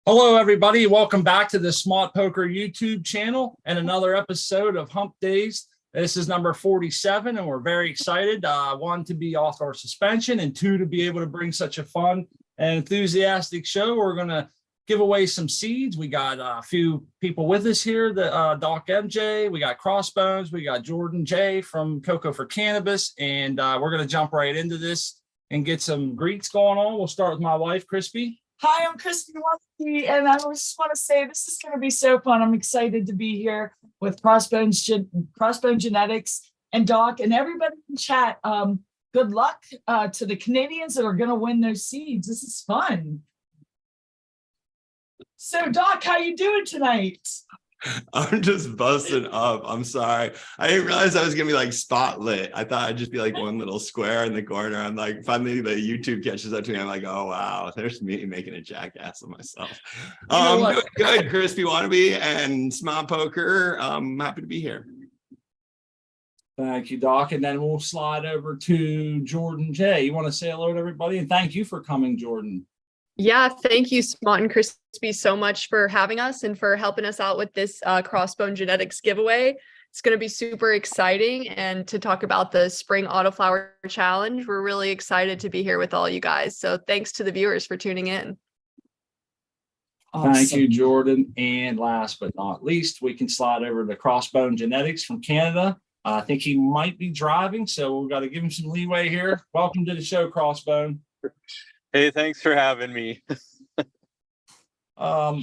Hello, everybody. Welcome back to the Smart Poker YouTube channel and another episode of Humpdazed. This is number 47, and we're very excited. One, to be off our suspension, and two, to be able to bring such a fun and enthusiastic show. We're going to give away some seeds. We got a few people with us here, the Doc MJ, we got Crossbones, we got Jordan J from Cocoforcannabis, and we're going to jump right into this and get some greets going on. We'll start with my wife, Crispy. Hi, I'm Christy Watsky, and I just want to say this is going to be so fun. I'm excited to be here with Crossbone Genetics and Doc and everybody in chat. Good luck to the Canadians that are going to win those seeds. This is fun. So, Doc, how you doing tonight? I'm just busting up. I'm sorry. I didn't realize I was gonna be like spotlit. I thought I'd just be like one little square in the corner. I'm like, finally the YouTube catches up to me. I'm like, oh wow, there's me making a jackass of myself. Good, Crispy Wannabe and Smart Poker. I'm happy to be here. Thank you, Doc. And then we'll slide over to Jordan J. You want to say hello to everybody? And thank you for coming, Jordan. Yeah, thank you, Smart and Crispy, so much for having us and for helping us out with this Crossbone Genetics giveaway. It's going to be super exciting, and to talk about the Spring Autoflower Challenge. We're really excited to be here with all you guys. So thanks to the viewers for tuning in. Awesome. Thank you, Jordan. And last but not least, we can slide over to Crossbone Genetics from Canada. I think he might be driving, so we've got to give him some leeway here. Welcome to the show, Crossbone. Hey, thanks for having me. Yeah,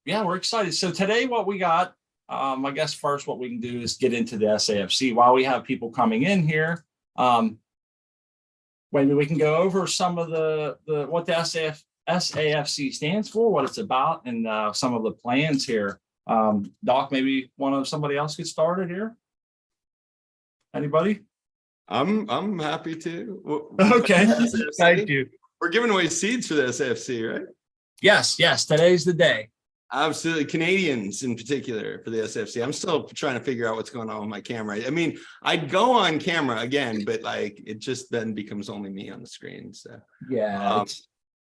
we're excited. So today what we got, I guess first what we can do is get into the SAFC. While we have people coming in here, maybe we can go over some of the what the SAFC stands for, what it's about, and some of the plans here. Doc, maybe somebody else get started here. Anybody? I'm happy to. Okay, thank you. We're giving away seeds for the SAFC, right? Yes, today's the day. Absolutely. Canadians in particular for the SFC. I'm still trying to figure out what's going on with my camera. I mean, I'd go on camera again, but like it just then becomes only me on the screen. So yeah.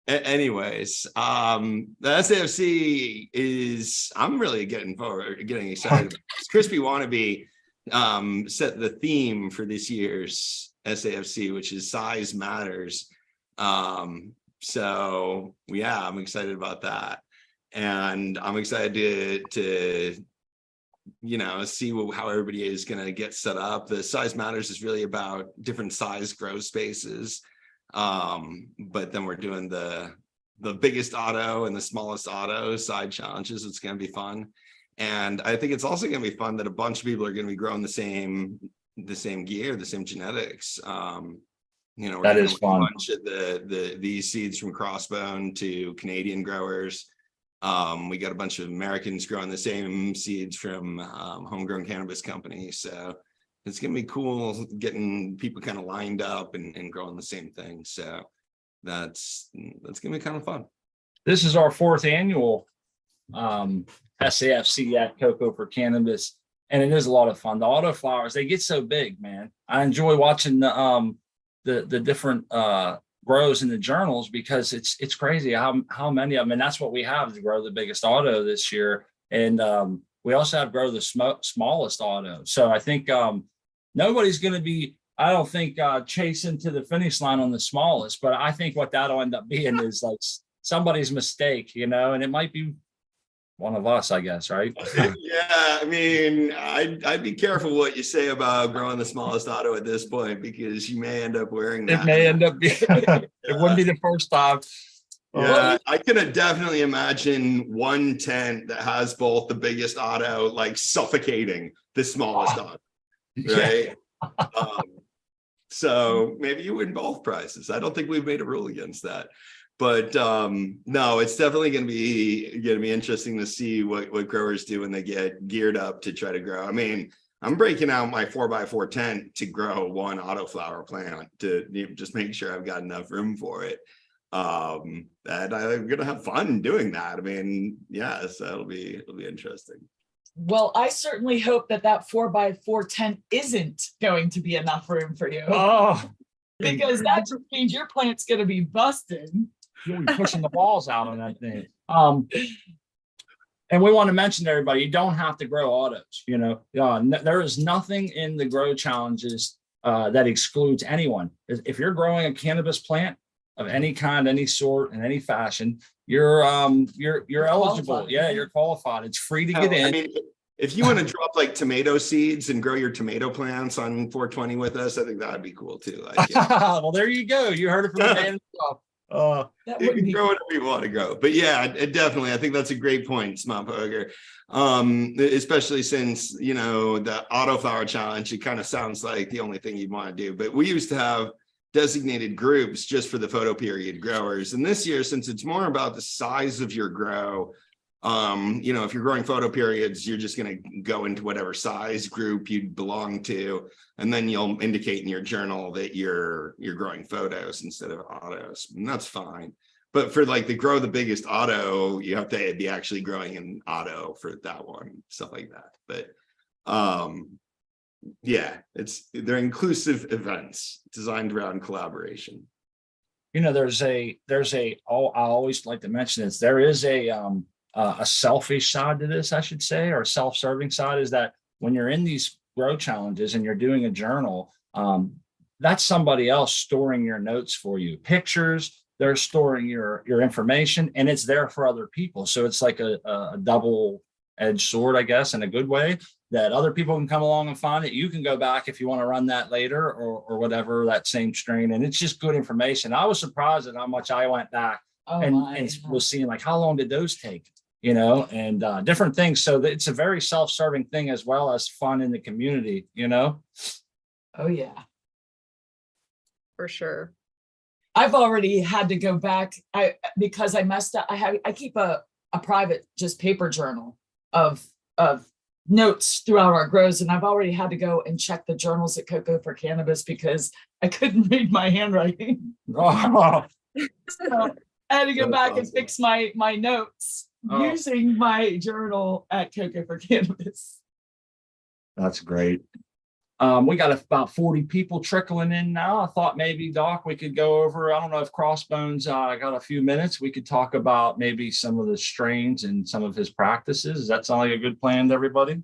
Anyways, the SAFC is, I'm really getting excited. Crispy Wannabe set the theme for this year's SAFC, which is size matters. So yeah, I'm excited about that, and I'm excited to see how everybody is going to get set up. The size matters is really about different size grow spaces, but then we're doing the biggest auto and the smallest auto side challenges. It's going to be fun, and I think it's also going to be fun that a bunch of people are going to be growing the same gear, the same genetics. That is fun. A bunch of these seeds from Crossbone to Canadian growers. We got a bunch of Americans growing the same seeds from homegrown cannabis companies. So it's gonna be cool getting people kind of lined up and growing the same thing. So that's gonna be kind of fun. This is our 4th annual SAFC at Cocoforcannabis, and it is a lot of fun. The Autoflowers, they get so big, man. I enjoy watching the different grows in the journals, because it's crazy how many of them, and that's what we have to grow the biggest auto this year. And we also have grow the smallest auto. So I think nobody's going to be, I don't think, chasing to the finish line on the smallest, but I think what that'll end up being is like somebody's mistake, and it might be one of us, I guess, right? Yeah, I mean, I'd be careful what you say about growing the smallest auto at this point, because you may end up wearing that. It may end up being, it wouldn't be the first time. Yeah, I can definitely imagine one tent that has both the biggest auto, like suffocating the smallest auto, right? Yeah. So maybe you win both prizes. I don't think we've made a rule against that. But no, it's definitely going to be interesting to see what growers do when they get geared up to try to grow. I mean, I'm breaking out my 4x4 tent to grow one autoflower plant to just make sure I've got enough room for it. And I'm going to have fun doing that. I mean, yes, it'll be interesting. Well, I certainly hope that 4x4 tent isn't going to be enough room for you. Oh, because that just means your plant's going to be busted. You'll be pushing the walls out on that thing. And we want to mention to everybody, you don't have to grow autos. There is nothing in the grow challenges that excludes anyone. If you're growing a cannabis plant of any kind, any sort, in any fashion, you're eligible. Qualified. Yeah, you're qualified. It's free to get in. I mean, if you want to drop like tomato seeds and grow your tomato plants on 420 with us, I think that'd be cool too. Like, yeah. Well, there you go. You heard it from the man himself. That You wouldn't can be grow whatever you want to grow. But yeah, definitely. I think that's a great point, Smart Poker. Especially since, the Autoflower challenge, it kind of sounds like the only thing you'd want to do. But we used to have designated groups just for the photo period growers. And this year, since it's more about the size of your grow, if you're growing photo periods, you're just going to go into whatever size group you belong to, and then you'll indicate in your journal that you're growing photos instead of autos, and that's fine. But for like the grow the biggest auto, you have to be actually growing an auto for that one, stuff like that. But yeah, they're inclusive events designed around collaboration. I always like to mention this. There is a selfish side to this, I should say, or a self-serving side, is that when you're in these grow challenges and you're doing a journal, that's somebody else storing your notes for you. Pictures, they're storing your information, and it's there for other people. So it's like a double-edged sword, I guess, in a good way, that other people can come along and find it. You can go back if you want to run that later or whatever, that same strain. And it's just good information. I was surprised at how much I went back and was seeing like, how long did those take? And different things. So it's a very self-serving thing as well as fun in the community, Oh yeah. For sure. I've already had to go back because I messed up. I keep a private just paper journal of notes throughout our grows, and I've already had to go and check the journals at Cocoforcannabis because I couldn't read my handwriting. Oh. So I had to go back and fix my notes using my journal at Cocoforcannabis. That's great. We got about 40 people trickling in now. I thought maybe, Doc, we could go over, I don't know if Crossbone's got a few minutes. We could talk about maybe some of the strains and some of his practices. Does that sound like a good plan to everybody?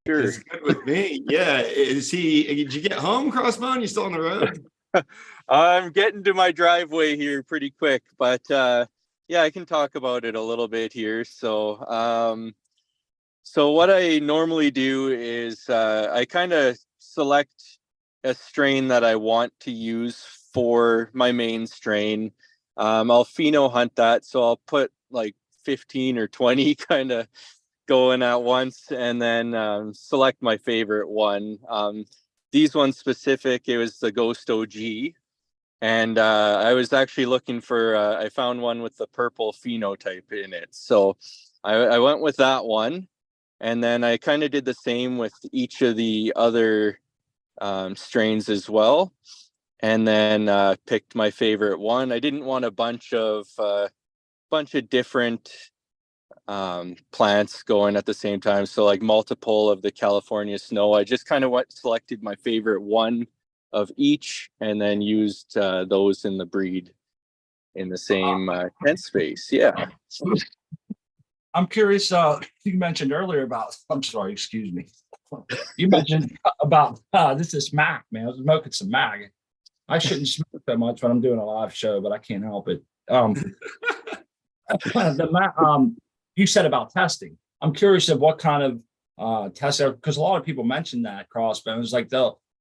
Sure. It's good with me. Yeah. Did you get home, Crossbone? You still on the road? I'm getting to my driveway here pretty quick, but yeah, I can talk about it a little bit here. So what I normally do is I kind of select a strain that I want to use for my main strain. I'll pheno hunt that, so I'll put like 15 or 20 kind of going at once, and then select my favorite one. These ones specific, it was the Ghost OG. And I was actually looking for, I found one with the purple phenotype in it. So I went with that one. And then I kind of did the same with each of the other strains as well. And then picked my favorite one. I didn't want a bunch of different plants going at the same time. So like multiple of the California snow. I just kind of selected my favorite one of each and then used those in the breed in the same tent space. Yeah. I'm curious, you mentioned earlier about, I'm sorry, excuse me. You mentioned about, this is smack, man. I was smoking some mag. I shouldn't smoke that much when I'm doing a live show, but I can't help it. You said about testing. I'm curious of what kind of tests, because a lot of people mention that Crossbones, like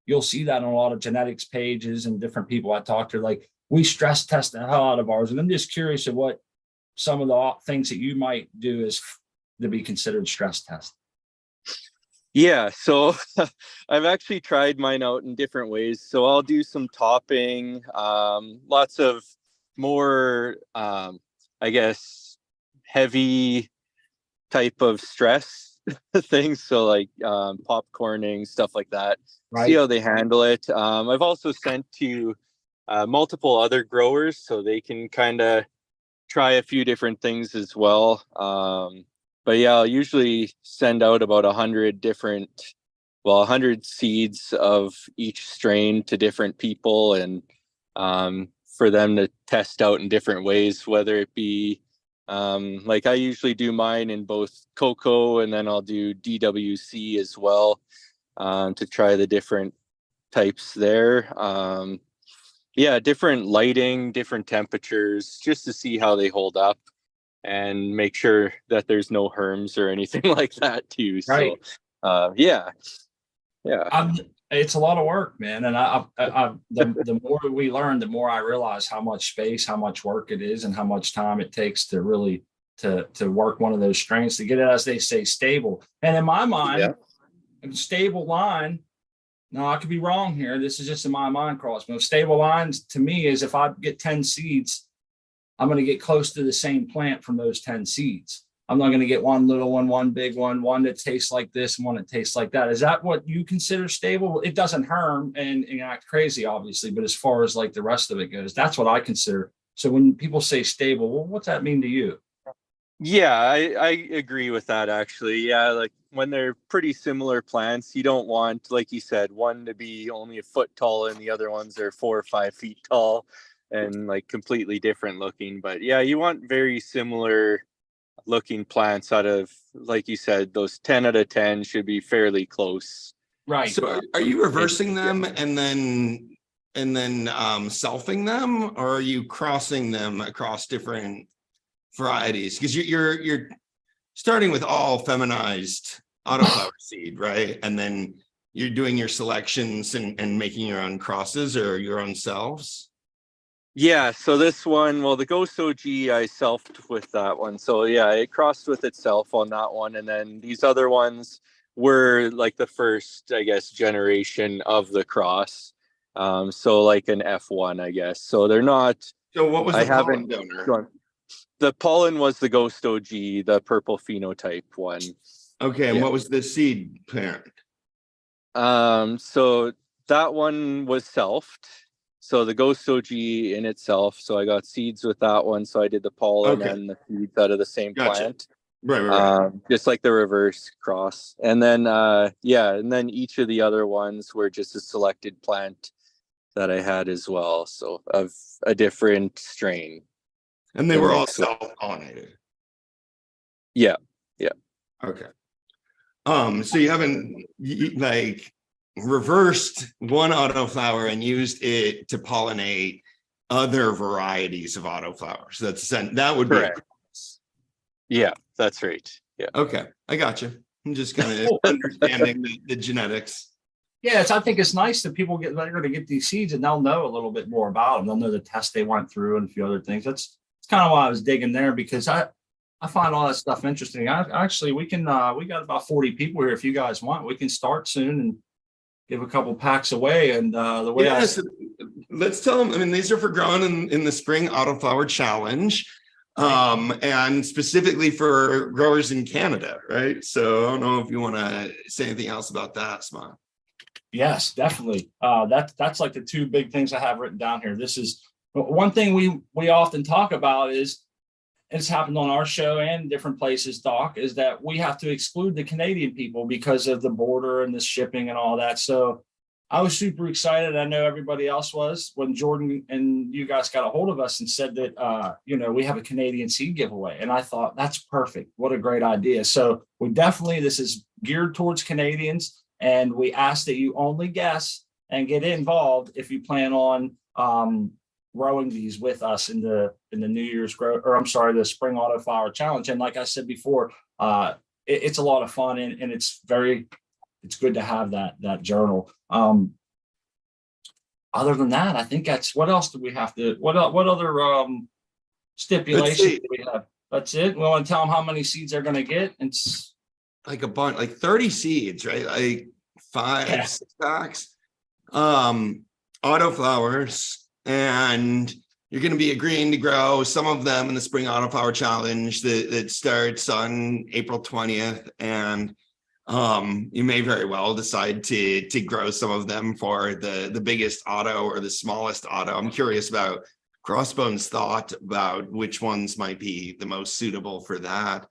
you'll see that on a lot of genetics pages and different people I talk to, like we stress test the hell out of ours. And I'm just curious of what some of the things that you might do is to be considered stress test. Yeah, so I've actually tried mine out in different ways. So I'll do some topping, lots of more, I guess, heavy type of stress things. So like popcorning, stuff like that. Right. See how they handle it. I've also sent to multiple other growers so they can kind of try a few different things as well. But yeah, I'll usually send out about 100 seeds of each strain to different people and for them to test out in different ways, whether it be like I usually do mine in both cocoa, and then I'll do DWC as well, to try the different types there. Yeah, different lighting, different temperatures, just to see how they hold up and make sure that there's no herms or anything like that too. Right. So yeah. It's a lot of work, man. And the more we learn, the more I realize how much space, how much work it is, and how much time it takes to really to work one of those strains to get it, as they say, stable. And in my mind, a stable line. No, I could be wrong here. This is just in my mind, Crossbone. Stable lines to me is if I get 10 seeds, I'm going to get close to the same plant from those 10 seeds. I'm not going to get one little one, one big one that tastes like this, and one that tastes like that. Is that what you consider stable? It doesn't herm and act crazy, obviously, but as far as like the rest of it goes, that's what I consider. So when people say stable, well, what's that mean to you? Yeah, I agree with that actually. Yeah, like when they're pretty similar plants, you don't want, like you said, one to be only a foot tall and the other ones are 4 or 5 feet tall and like completely different looking. But yeah, you want very similar looking plants out of, like you said, those 10 out of 10 should be fairly close. Right. So are you reversing them and then selfing them, or are you crossing them across different varieties? Because you're starting with all feminized autoflower seed, right? And then you're doing your selections and making your own crosses or your own selves. Yeah, so this one, well, the Ghost OG, I selfed with that one. So yeah, it crossed with itself on that one. And then these other ones were like the first, I guess, generation of the cross. So like an F1, I guess. So they're not. So what was I the pollen haven't donor? The pollen was the Ghost OG, the purple phenotype one. Okay, and Yeah. what was the seed parent? So that one was selfed. So the Ghost OG in itself. So I got seeds with that one. So I did the pollen and the seeds out of the same plant. Right. Just like the reverse cross. And then and then each of the other ones were just a selected plant that I had as well. So of a different strain. And they were all self-pollinated. Yeah. Okay. So you haven't like reversed one autoflower and used it to pollinate other varieties of autoflowers. That would be. Yeah, that's right. Yeah. Okay, I got you. I'm just kind of understanding the genetics. Yeah, I think it's nice that they're going to get these seeds and they'll know a little bit more about them. They'll know the test they went through and a few other things. That's kind of why I was digging there, because I find all that stuff interesting. We got about 40 people here. If you guys want, we can start soon and give a couple packs away. And the way let's tell them. I mean, these are for growing in the Spring Autoflower Challenge, and specifically for growers in Canada, right? So I don't know if you want to say anything else about that, Smart. Yes, definitely. That's like the two big things I have written down here. This is one thing we often talk about is, it's happened on our show and different places, Doc, is that we have to exclude the Canadian people because of the border and the shipping and all that. So I was super excited. I know everybody else was when Jordan and you guys got a hold of us and said that, we have a Canadian seed giveaway. And I thought, that's perfect. What a great idea. So this is geared towards Canadians. And we ask that you only guess and get involved if you plan on growing these with us in the New Year's the Spring Autoflower Challenge. And like I said before, it's a lot of fun and it's good to have that journal. Other than that, I think what else do we have to? What other stipulations do we have? That's it. We want to tell them how many seeds they're going to get. It's like a bunch, like 30 seeds, right? Like 6 packs, autoflowers. And you're going to be agreeing to grow some of them in the Spring Autoflower Challenge that starts on April 20th. And you may very well decide to grow some of them for the biggest auto or the smallest auto. I'm curious about Crossbone's thought about which ones might be the most suitable for that.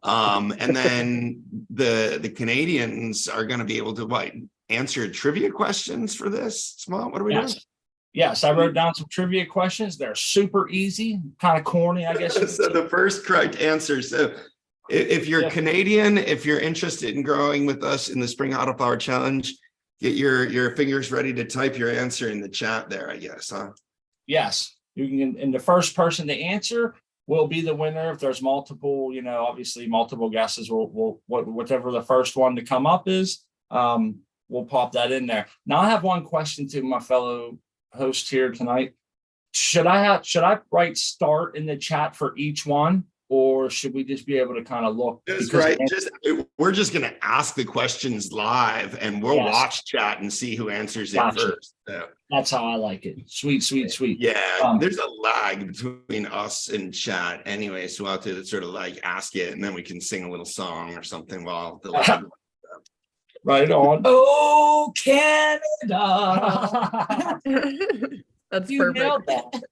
And then the Canadians are going to be able to answer trivia questions for this. What are we doing? Yes, I wrote down some trivia questions. They're super easy, kind of corny, I guess. So the first correct answer. So if you're Yeah. Canadian, if you're interested in growing with us in the Spring Autoflower Challenge, get your fingers ready to type your answer in the chat there, I guess, huh? Yes, you can, and the first person to answer will be the winner. If there's multiple, obviously multiple guesses, we'll whatever the first one to come up is, we'll pop that in there. Now I have one question to my fellow host here tonight. Should I write start in the chat for each one, or should we just be able to kind of look? That's right. We're just going to ask the questions live, and we'll watch chat and see who answers it first. So. That's how I like it. Sweet. Yeah, there's a lag between us and chat anyway, so we'll have to sort of like ask it, and then we can sing a little song or something while the lag. Right on. Oh, Canada. That's perfect.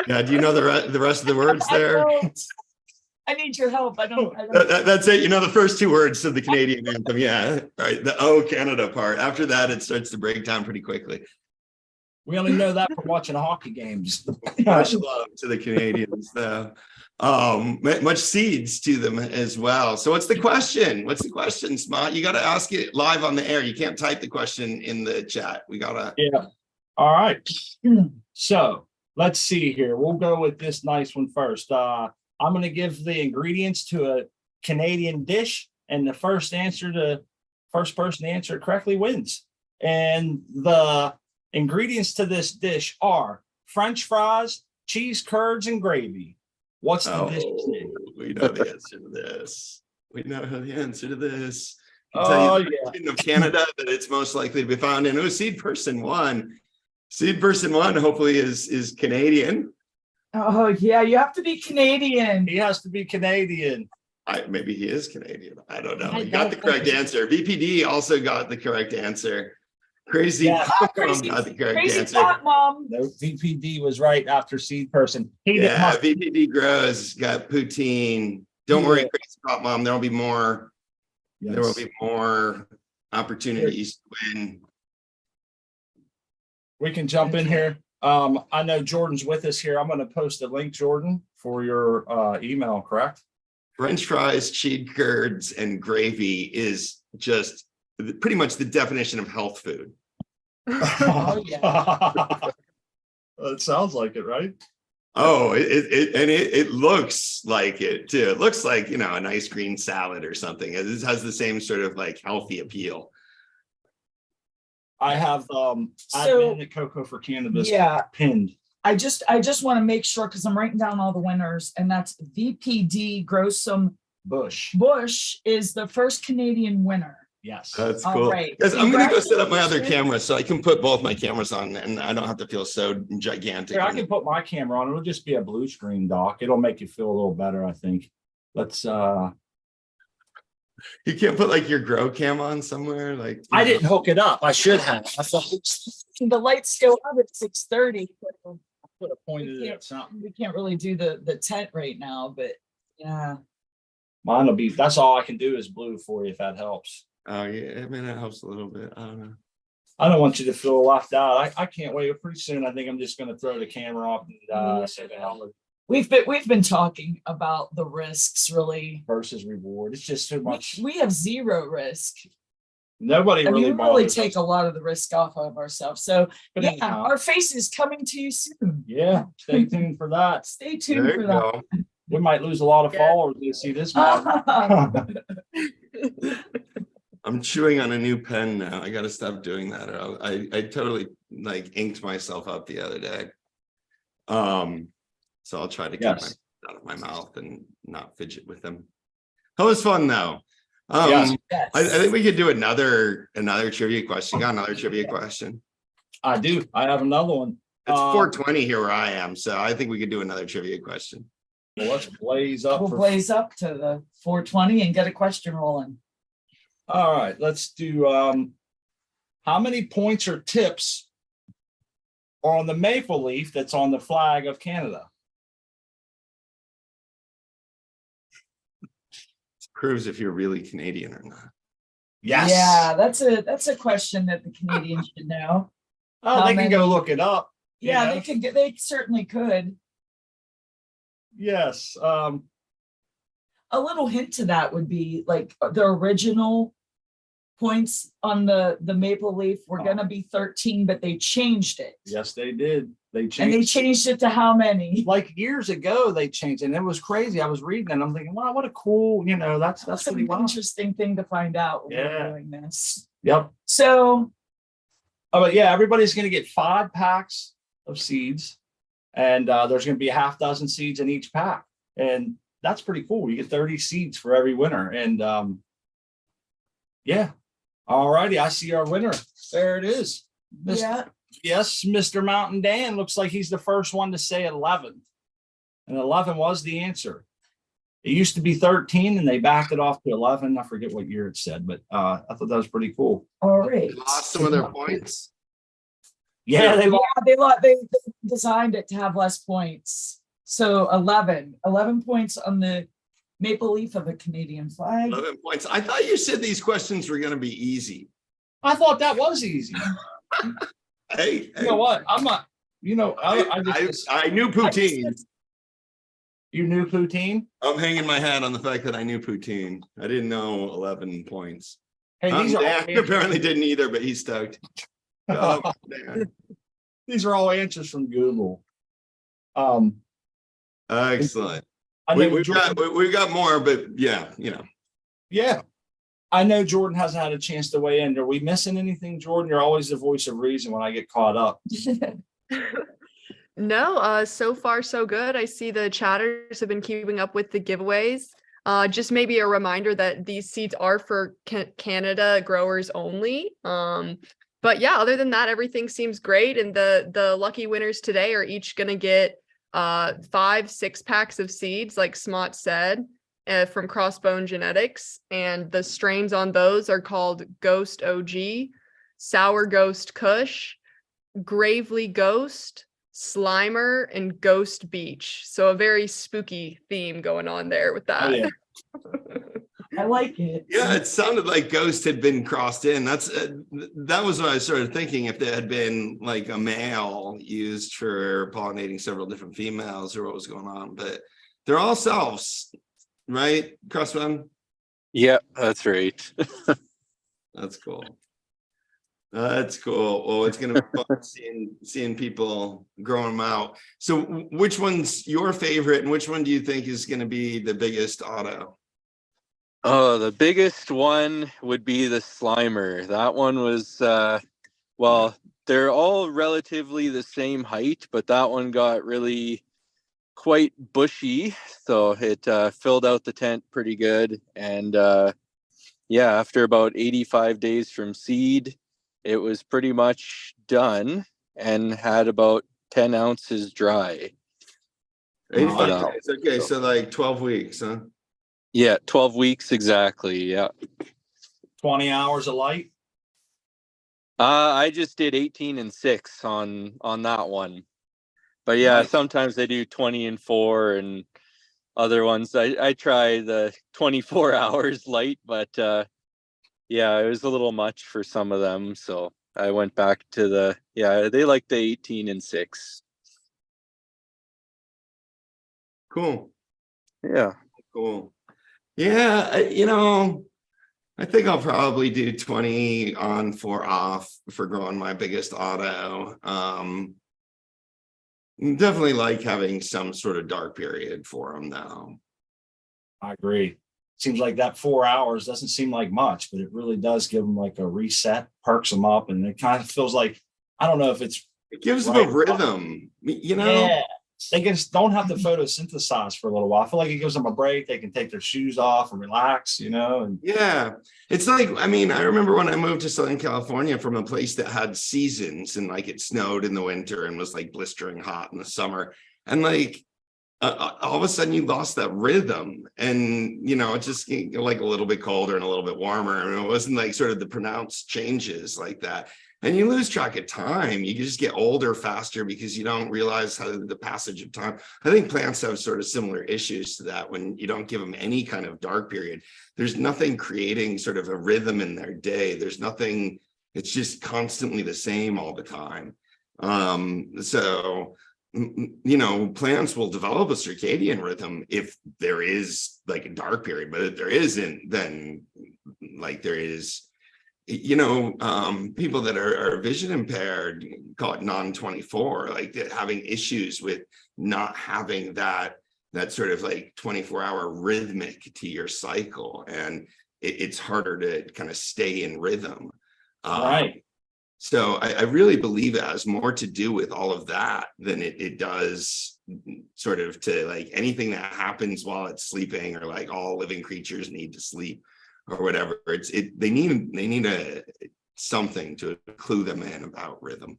Yeah, do you know the rest of the words there? I need your help. I don't. That's it. You know the first two words of the Canadian anthem. Yeah, right. The "Oh Canada" part. After that, it starts to break down pretty quickly. We only know that from watching hockey games. Much love to the Canadians, though. Much seeds to them as well. So what's the question? What's the question, Smart? You got to ask it live on the air. You can't type the question in the chat. We gotta. Yeah. All right. So let's see here. We'll go with this nice one first. I'm going to give the ingredients to a Canadian dish, and the first person to answer it correctly wins. And the ingredients to this dish are French fries, cheese curds, and gravy. What's the dish name? We know the answer to this. We know the answer to this. Oh, yeah. Of Canada that it's most likely to be found in. Seed person one. Seed person one hopefully is Canadian. Oh yeah, you have to be Canadian. He has to be Canadian. Maybe he is Canadian. I don't know. You got the correct answer. VPD also got the correct answer. Crazy Pop Mom got the correct answer. Mom. No, VPD was right after seed person. VPD grows got poutine. Don't worry, Crazy Pop Mom. There will be more. Yes. There will be more opportunities to win. We can jump in here. I know Jordan's with us here. I'm going to post a link, Jordan, for your email, correct? French fries, cheese curds, and gravy is just pretty much the definition of health food. Oh, yeah. It sounds like it, right? Oh, it looks like it too. It looks like, a nice green salad or something. It has the same sort of like healthy appeal. I have admin at Cocoforcannabis pinned. I just want to make sure, because I'm writing down all the winners, and that's VPD Grossum Bush is the first Canadian winner. Yes. That's cool. Right. I'm going to go set up my other camera so I can put both my cameras on and I don't have to feel so gigantic. Here, I can put my camera on. It'll just be a blue screen, Doc. It'll make you feel a little better, I think. Let's You can't put like your grow cam on somewhere? I didn't hook it up. I should have. I thought the lights go up at 6:30. Put a pointed at something. We can't really do the tent right now, but yeah. Mine will be, that's all I can do is blue for you if that helps. Oh yeah, I mean that helps a little bit. I don't know. I don't want you to feel left out. I can't wait. Pretty soon I think I'm just gonna throw the camera off and say the hell with it. We've been talking about the risks really versus reward. It's just too much. We have zero risk. Nobody really really take a lot of the risk off of ourselves. So our face is coming to you soon. Yeah, stay tuned for that. Stay tuned for that. We might lose a lot of followers to see this one. I'm chewing on a new pen now. I got to stop doing that. Or I totally inked myself up the other day. So I'll try to keep my out of my mouth and not fidget with them. That was fun though. I think we could do another trivia question. Got another trivia question? I do. I have another one. It's 4:20 here where I am, so I think we could do another trivia question. Well, let's blaze up. We'll blaze up to the 4:20 and get a question rolling. All right, let's do how many points or tips are on the maple leaf that's on the flag of Canada? This proves if you're really Canadian or not. Yes. Yeah, that's a question that the Canadians should know. Oh, they can go look it up. Yeah, know? they could get, they certainly could. Yes. A little hint to that would be like the original points on the maple leaf were gonna be 13, but they changed it. Yes, they did. They And changed. they changed it to how many? Like years ago, they changed it. And it was crazy. I was reading it. I'm thinking, wow, what a cool, that's That's pretty an wild. interesting thing to find out when Yeah. we're doing this. Yep. So Oh, but yeah, everybody's going to get 5 packs of seeds, and there's going to be a half dozen seeds in each pack, and that's pretty cool. You get 30 seeds for every winner, and yeah. All righty, I see our winner. There it is. yeah, Yes, Mr. Mountain Dan looks like he's the first one to say 11, and 11 was the answer. It used to be 13, and they backed it off to 11. I forget what year it said, but I thought that was pretty cool. all right. Lost some of their points. Yeah, they They designed it to have less points. So 11 points on the maple leaf of a Canadian flag. 11 points. I thought you said these questions were going to be easy. I thought that was easy. Hey, You know what? I'm not. I knew poutine. You knew poutine. I'm hanging my hat on the fact that I knew poutine. I didn't know 11 points. Hey, these are all Dan apparently didn't either, but he's stoked. Oh, man. these are all answers from Google. Excellent. I know We've got more, but yeah, Yeah, I know Jordan hasn't had a chance to weigh in. Are we missing anything, Jordan? You're always the voice of reason when I get caught up. No, so far so good. I see the chatters have been keeping up with the giveaways. Just maybe a reminder that these seeds are for Canada growers only. But yeah, other than that, everything seems great. And the lucky winners today are each going to get 5-6 packs of seeds, like Smot said, from Crossbone Genetics. And the strains on those are called Ghost OG, Sour Ghost Kush, Gravely Ghost, Slimer, and Ghost Beach. So a very spooky theme going on there with that. Oh, yeah. I like it. Yeah, it sounded like Ghost had been crossed in. That was what I started thinking. If there had been like a male used for pollinating several different females, or what was going on, but they're all selves, right? Crossbone. Yeah, that's right. That's cool. That's cool. Well, it's gonna be fun seeing people growing them out. So, which one's your favorite, and which one do you think is going to be the biggest auto? Oh, the biggest one would be the Slimer. That one was, well, they're all relatively the same height, but that one got really quite bushy. So it filled out the tent pretty good. And yeah, after about 85 days from seed, it was pretty much done and had about 10 ounces dry. 85 days. Okay, so like 12 weeks, huh? Yeah, 12 weeks exactly. Yeah. 20 hours of light. I just did 18 and 6 on that one. But yeah, Nice. sometimes they do 20 and 4 and other ones. I try the 24 hours light, but yeah, it was a little much for some of them. So I went back to they like the 18 and 6. Cool. Yeah. Cool. Yeah, I think I'll probably do 20 on, 4 off for growing my biggest auto. Definitely like having some sort of dark period for them though. I agree. Seems like that 4 hours doesn't seem like much, but it really does give them like a reset, perks them up, and it kind of feels like, I don't know if it's It gives them right. a rhythm, Yeah, they just don't have to photosynthesize for a little while. I feel like it gives them a break. They can take their shoes off and relax, and Yeah, it's like, I remember when I moved to Southern California from a place that had seasons, and like it snowed in the winter and was like blistering hot in the summer, and like all of a sudden you lost that rhythm, and it just like a little bit colder and a little bit warmer, and it wasn't like sort of the pronounced changes like that. And you lose track of time. You just get older faster because you don't realize how the passage of time. I think plants have sort of similar issues to that when you don't give them any kind of dark period. There's nothing creating sort of a rhythm in their day. There's nothing, it's just constantly the same all the time. So, you know, plants will develop a circadian rhythm if there is like a dark period, but if there isn't, then like there is, you know, people that are vision impaired, call it non-24, like having issues with not having that sort of like 24-hour rhythmic to your cycle, and it's harder to kind of stay in rhythm. Right. So I really believe it has more to do with all of that than it does sort of to like anything that happens while it's sleeping, or like all living creatures need to sleep or whatever. They need something to clue them in about rhythm.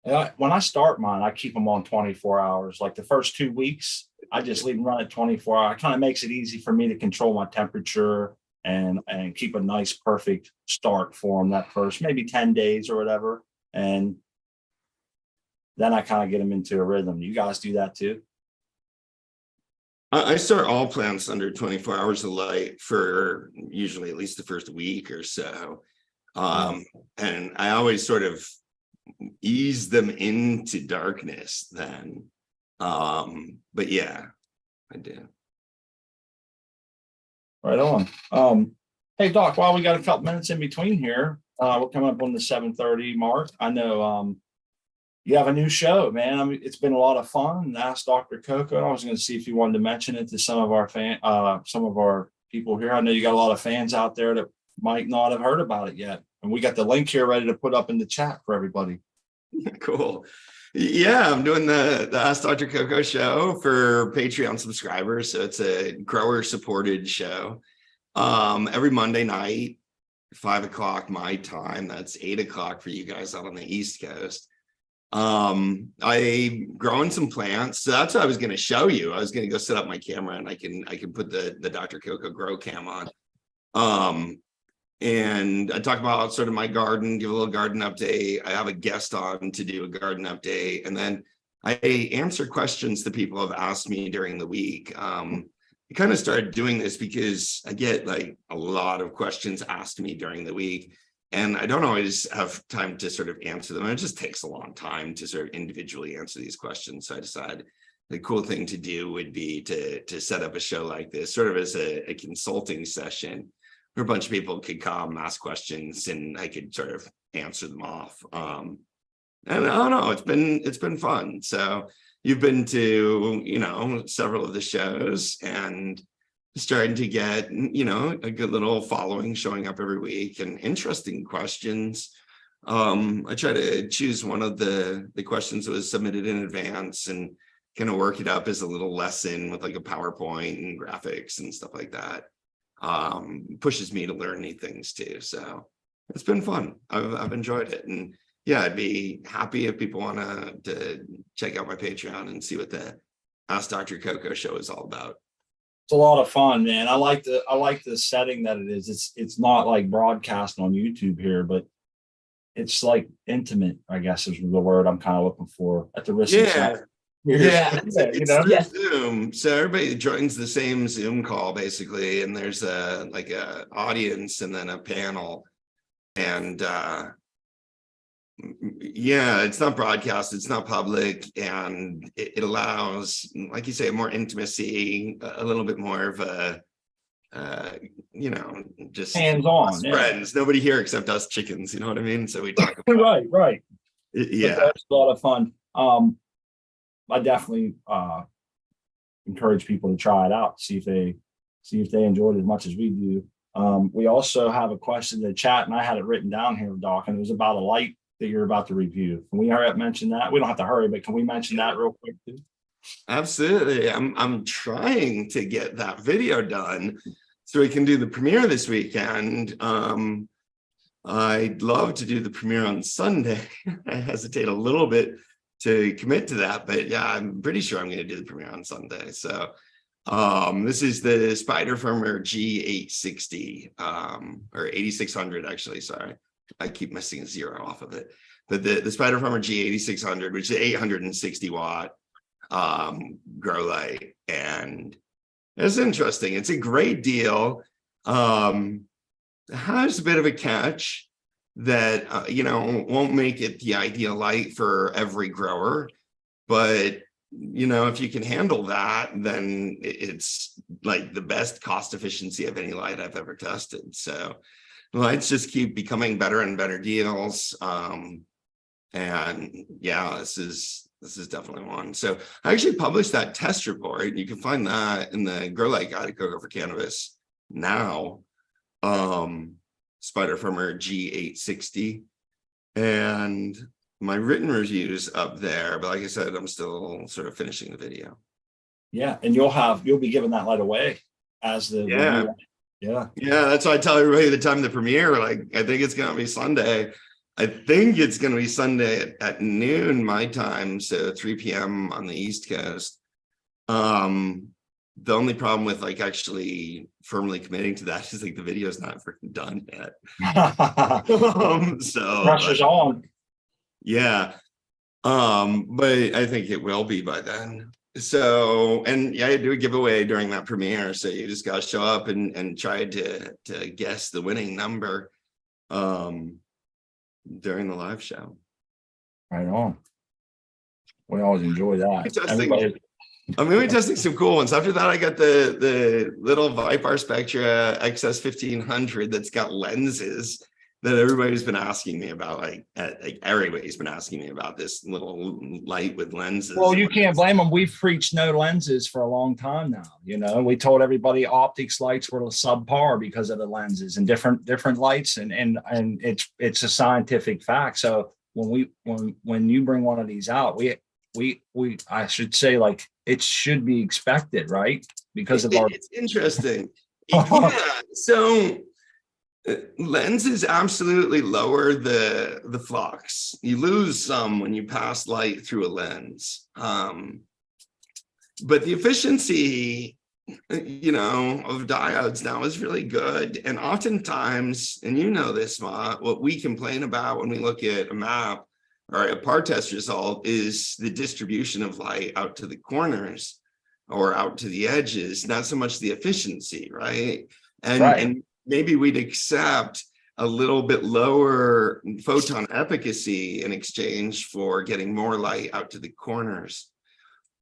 When I start mine, I keep them on 24 hours. Like the first 2 weeks, I just leave them run at 24 hours. It kind of makes it easy for me to control my temperature and keep a nice, perfect start for them that first maybe 10 days or whatever. And then I kind of get them into a rhythm. You guys do that too? I start all plants under 24 hours of light for usually at least the first week or so. And I always sort of ease them into darkness then. But yeah, I do. Right on. Hey Doc, while we got a couple minutes in between here, we're coming up on the 7:30 mark. I know you have a new show, man. I mean, it's been a lot of fun. Ask Dr. Coco. I was going to see if you wanted to mention it to some of our people here. I know you got a lot of fans out there that might not have heard about it yet. And we got the link here ready to put up in the chat for everybody. Cool. Yeah, I'm doing the Ask Dr. Coco show for Patreon subscribers. So it's a grower supported show. Every Monday night, 5 o'clock my time. That's 8 o'clock for you guys out on the East Coast. I'm growing some plants. So that's what I was going to show you. I was going to go set up my camera and I can put the Dr. Coco grow cam on. And I talk about sort of my garden, give a little garden update. I have a guest on to do a garden update. And then I answer questions that people have asked me during the week. I kind of started doing this because I get like a lot of questions asked me during the week, and I don't always have time to sort of answer them. It just takes a long time to sort of individually answer these questions. So I decided the cool thing to do would be to set up a show like this, sort of as a consulting session, where a bunch of people could come, ask questions, and I could sort of answer them off. And I don't know, it's been fun. So you've been to, you know, several of the shows and starting to get, you know, a good little following showing up every week and interesting questions. I try to choose one of the questions that was submitted in advance and kind of work it up as a little lesson with like a PowerPoint and graphics and stuff like that. Pushes me to learn new things too. So it's been fun. I've enjoyed it. And yeah, I'd be happy if people want to check out my Patreon and see what the Ask Dr. Coco show is all about. It's a lot of fun, man. I like the setting that it is. It's not like broadcast on YouTube here, but it's like intimate, I guess is the word I'm kind of looking for at the risk of sound. Yeah, you know? Yeah. Zoom. So everybody joins the same Zoom call basically, and there's a audience and then a panel, and yeah, it's not broadcast, it's not public, and it allows, like you say, more intimacy, a little bit more of a you know, just hands-on friends. Nobody here except us chickens, you know what I mean? So we talk about right. Yeah, that's a lot of fun. I definitely encourage people to try it out, see if they enjoy it as much as we do. We also have a question in the chat, and I had it written down here, Doc, and it was about a light that you're about to review. Can we hurry up, mention that? We don't have to hurry, but can we mention that real quick too? Absolutely. I'm trying to get that video done so we can do the premiere this weekend. I'd love to do the premiere on Sunday. I hesitate a little bit to commit to that, but yeah, I'm pretty sure I'm going to do the premiere on Sunday. So this is the Spider Farmer G860 or 8600 actually, sorry. I keep missing a zero off of it. But the Spider Farmer G8600, which is 860 watt grow light, and it's interesting. It's a great deal. It has a bit of a catch. that, won't make it the ideal light for every grower. But, if you can handle that, then it's like the best cost efficiency of any light I've ever tested. So lights just keep becoming better and better deals. And yeah, this is definitely one. So I actually published that test report. You can find that in the Grow Light Guide to Cocoforcannabis now. Spider Farmer G860, and my written reviews up there. But like I said, I'm still sort of finishing the video. Yeah, and you'll be giving that light away as the yeah. That's why I tell everybody the time of the premiere. Like, I think it's gonna be Sunday. I think it's gonna be Sunday at noon my time, so 3 p.m. on the East Coast. The only problem with like actually firmly committing to that is like the video is not freaking done yet. So pressure's on. Yeah. But I think it will be by then. So, and yeah, I do a giveaway during that premiere. So you just gotta show up and try to guess the winning number during the live show. Right on. We always enjoy that. I'm going to be testing some cool ones. After that, I got the little Vipar Spectra XS 1500 that's got lenses that everybody's been asking me about. Like everybody's been asking me about this little light with lenses. Well, you can't blame them. We've preached no lenses for a long time now. We told everybody optics lights were subpar because of the lenses and different lights, and it's a scientific fact. So when you bring one of these out, I should say, like, it should be expected, right? Because of it's interesting. Yeah. So lenses absolutely lower the flux. You lose some when you pass light through a lens. But the efficiency, of diodes now is really good. And oftentimes, and this, Ma, what we complain about when we look at a map or a par test result is the distribution of light out to the corners or out to the edges, not so much the efficiency, right? And maybe we'd accept a little bit lower photon efficacy in exchange for getting more light out to the corners.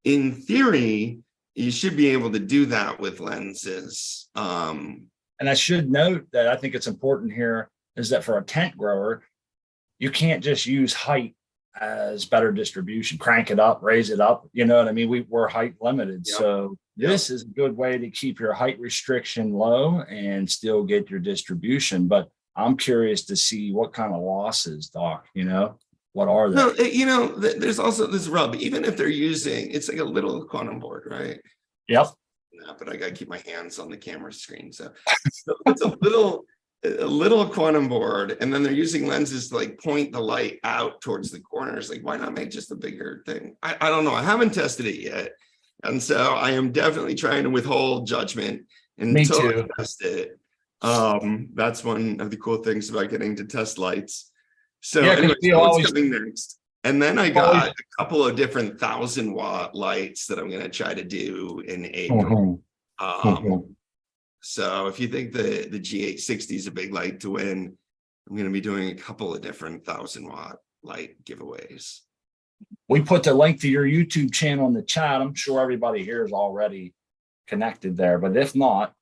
In theory, you should be able to do that with lenses. And I should note that I think it's important here is that for a tent grower, you can't just use height as better distribution, crank it up, raise it up. You know what I mean? We're height limited. Yep. So this is a good way to keep your height restriction low and still get your distribution. But I'm curious to see what kind of losses, Doc, what are they? No, there's also this rub, even if they're using, it's like a little quantum board, right? Yep. No, but I got to keep my hands on the camera screen. So it's a little quantum board, and then they're using lenses to like point the light out towards the corners. Like, why not make just a bigger thing? I don't know. I haven't tested it yet. And so I am definitely trying to withhold judgment until I test it. That's one of the cool things about getting to test lights. So anyway, what's coming next? And then I got a couple of different 1,000-watt lights that I'm going to try to do in April. So if you think the G860 is a big light to win, I'm going to be doing a couple of different 1,000-watt light giveaways. We put the link to your YouTube channel in the chat. I'm sure everybody here is already connected there, but if not,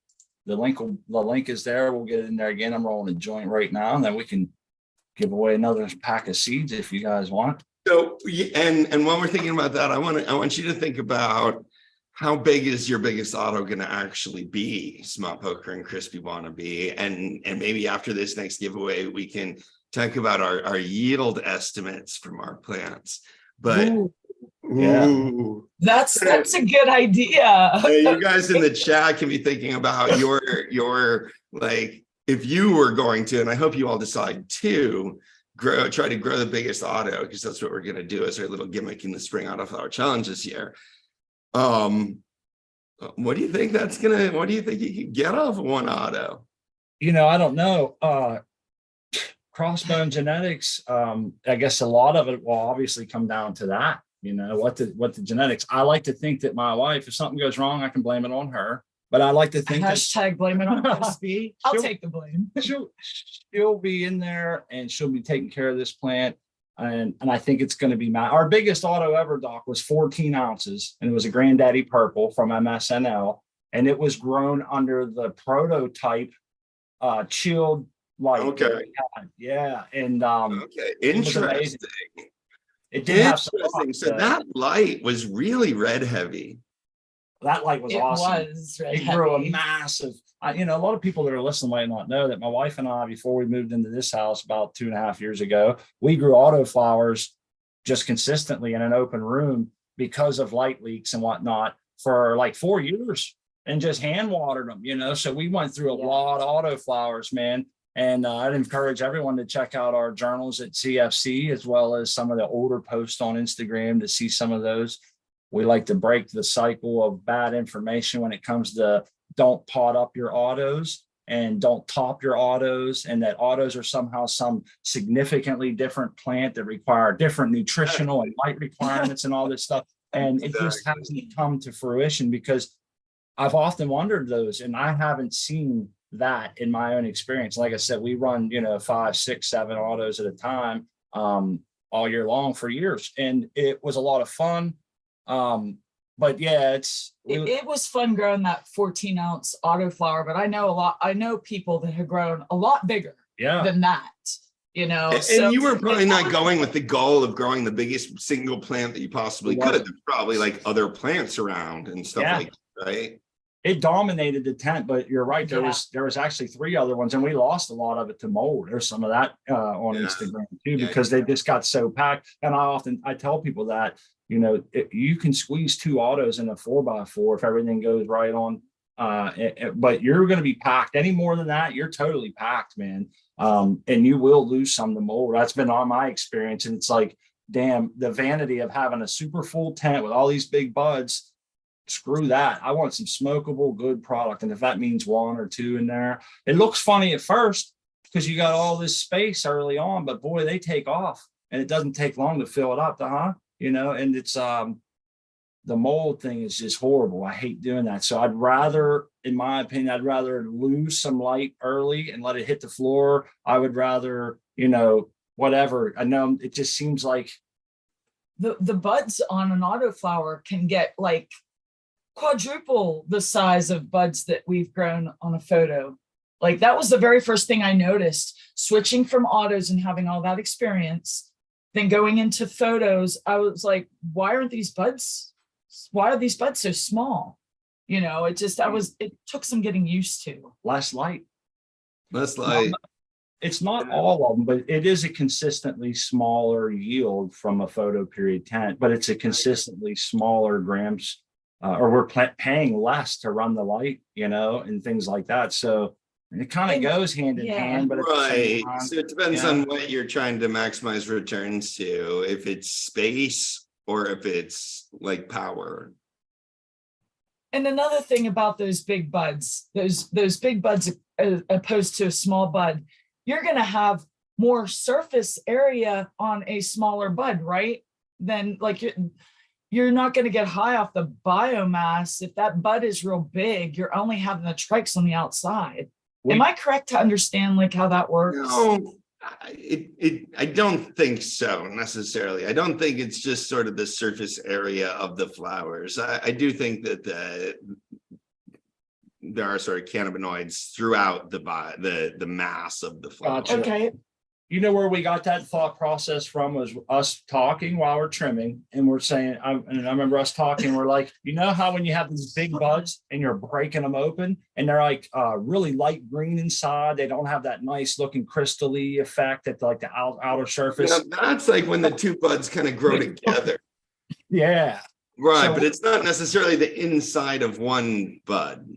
the link is there. We'll get it in there again. I'm rolling a joint right now, and then we can give away another pack of seeds if you guys want. So, and while we're thinking about that, I want you to think about how big is your biggest auto going to actually be, Smart Poker and Crispy Wannabe, and maybe after this next giveaway, we can talk about our yield estimates from our plants. But that's a good idea. You guys in the chat can be thinking about your like, if you were going to, and I hope you all decide to try to grow the biggest auto, because that's what we're going to do as our little gimmick in the Spring Autoflower Challenge this year. What do you think what do you think you could get off of one auto? I don't know. Crossbone Genetics, I guess a lot of it will obviously come down to that, what the genetics. I like to think that my wife, if something goes wrong, I can blame it on her. but I like to think that Hashtag blame it on Crispy. I'll She'll- take the blame. she'll be in there and she'll be taking care of this plant. And I think it's going to be our biggest auto ever, Doc, was 14 ounces, and it was a Granddaddy Purple from MSNL, and it was grown under the prototype chilled light. Okay. Yeah, and Okay, it was interesting. amazing. It did have some Interesting. So that light was really red heavy. that light was It awesome. was red It grew a heavy. massive. A lot of people that are listening might not know that my wife and I, before we moved into this house about 2.5 years ago, we grew autoflowers just consistently in an open room because of light leaks and whatnot for like 4 years, and just hand watered them. So we went through a lot of autoflowers, man. And I'd encourage everyone to check out our journals at CFC, as well as some of the older posts on Instagram to see some of those. We like to break the cycle of bad information when it comes to don't pot up your autos and don't top your autos, and that autos are somehow some significantly different plant that require different nutritional and light requirements and all this stuff. And it just hasn't come to fruition, because I've often wondered those, and I haven't seen that in my own experience. Like I said, we run, 5, 6, 7 autos at a time, all year long for years. And it was a lot of fun. But yeah, It was fun growing that 14-ounce autoflower, but I know people that have grown a lot bigger yeah. than that, And so you were probably not going with the goal of growing the biggest single plant that you possibly could. There's probably like other plants around and stuff like that, right? It dominated the tent, but you're right. There was actually 3 other ones, and we lost a lot of it to mold. There's some of that on Instagram too, because they just got so packed. And I tell people that, you can squeeze 2 autos in a 4x4 if everything goes right on. But you're going to be packed. Any more than that, you're totally packed, man. And you will lose some to mold. That's been on my experience. And it's like, damn, the vanity of having a super full tent with all these big buds. Screw that. I want some smokable, good product. And if that means 1 or 2 in there, it looks funny at first because you got all this space early on, but boy, they take off, and it doesn't take long to fill it up, and it's the mold thing is just horrible. I hate doing that. So in my opinion, I'd rather lose some light early and let it hit the floor. I would rather, whatever. I know it just seems like the buds on an autoflower can get like quadruple the size of buds that we've grown on a photo. Like that was the very first thing I noticed, switching from autos and having all that experience, then going into photos. I was like, why are these buds so small? It took some getting used to. less light. It's not Yeah. all of them, but it is a consistently smaller yield from a photo period tent, but it's a consistently smaller grams, or we're paying less to run the light, and things like that. So it kind of goes hand in hand, but at the same Right. time, So it depends on what you're trying to maximize returns to, if it's space or if it's like power. And another thing about those big buds, those big buds opposed to a small bud, you're going to have more surface area on a smaller bud, right? Then like you're not going to get high off the biomass. If that bud is real big, you're only having the trikes on the outside. Am I correct to understand like how that works? No, I don't think so necessarily. I don't think it's just sort of the surface area of the flowers. I do think that there are sort of cannabinoids throughout the mass of the flower. Gotcha. Okay. You know where we got that thought process from was us talking while we're trimming, and we're saying, I remember us talking, we're like, how when you have these big buds and you're breaking them open and they're like really light green inside, they don't have that nice looking crystal-y effect at like the outer surface. That's like when the 2 buds kind of grow together. Yeah. Right, So- but it's not necessarily the inside of one bud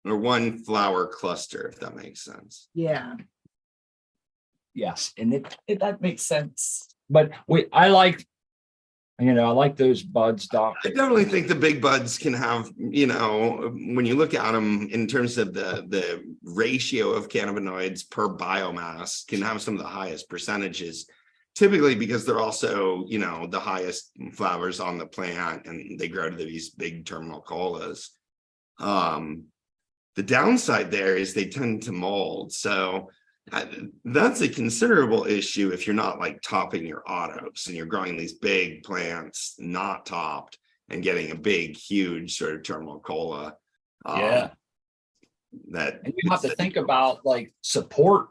or one flower cluster, if that makes sense. Yeah, Yes. And that makes sense. but I like those buds, Doc. I definitely think the big buds can have, when you look at them in terms of the ratio of cannabinoids per biomass, can have some of the highest percentages, typically because they're also, the highest flowers on the plant, and they grow to these big terminal colas. The downside there is they tend to mold. So that's a considerable issue if you're not like topping your autos and you're growing these big plants not topped and getting a big, huge sort of terminal cola. Yeah. That And you have to think about like support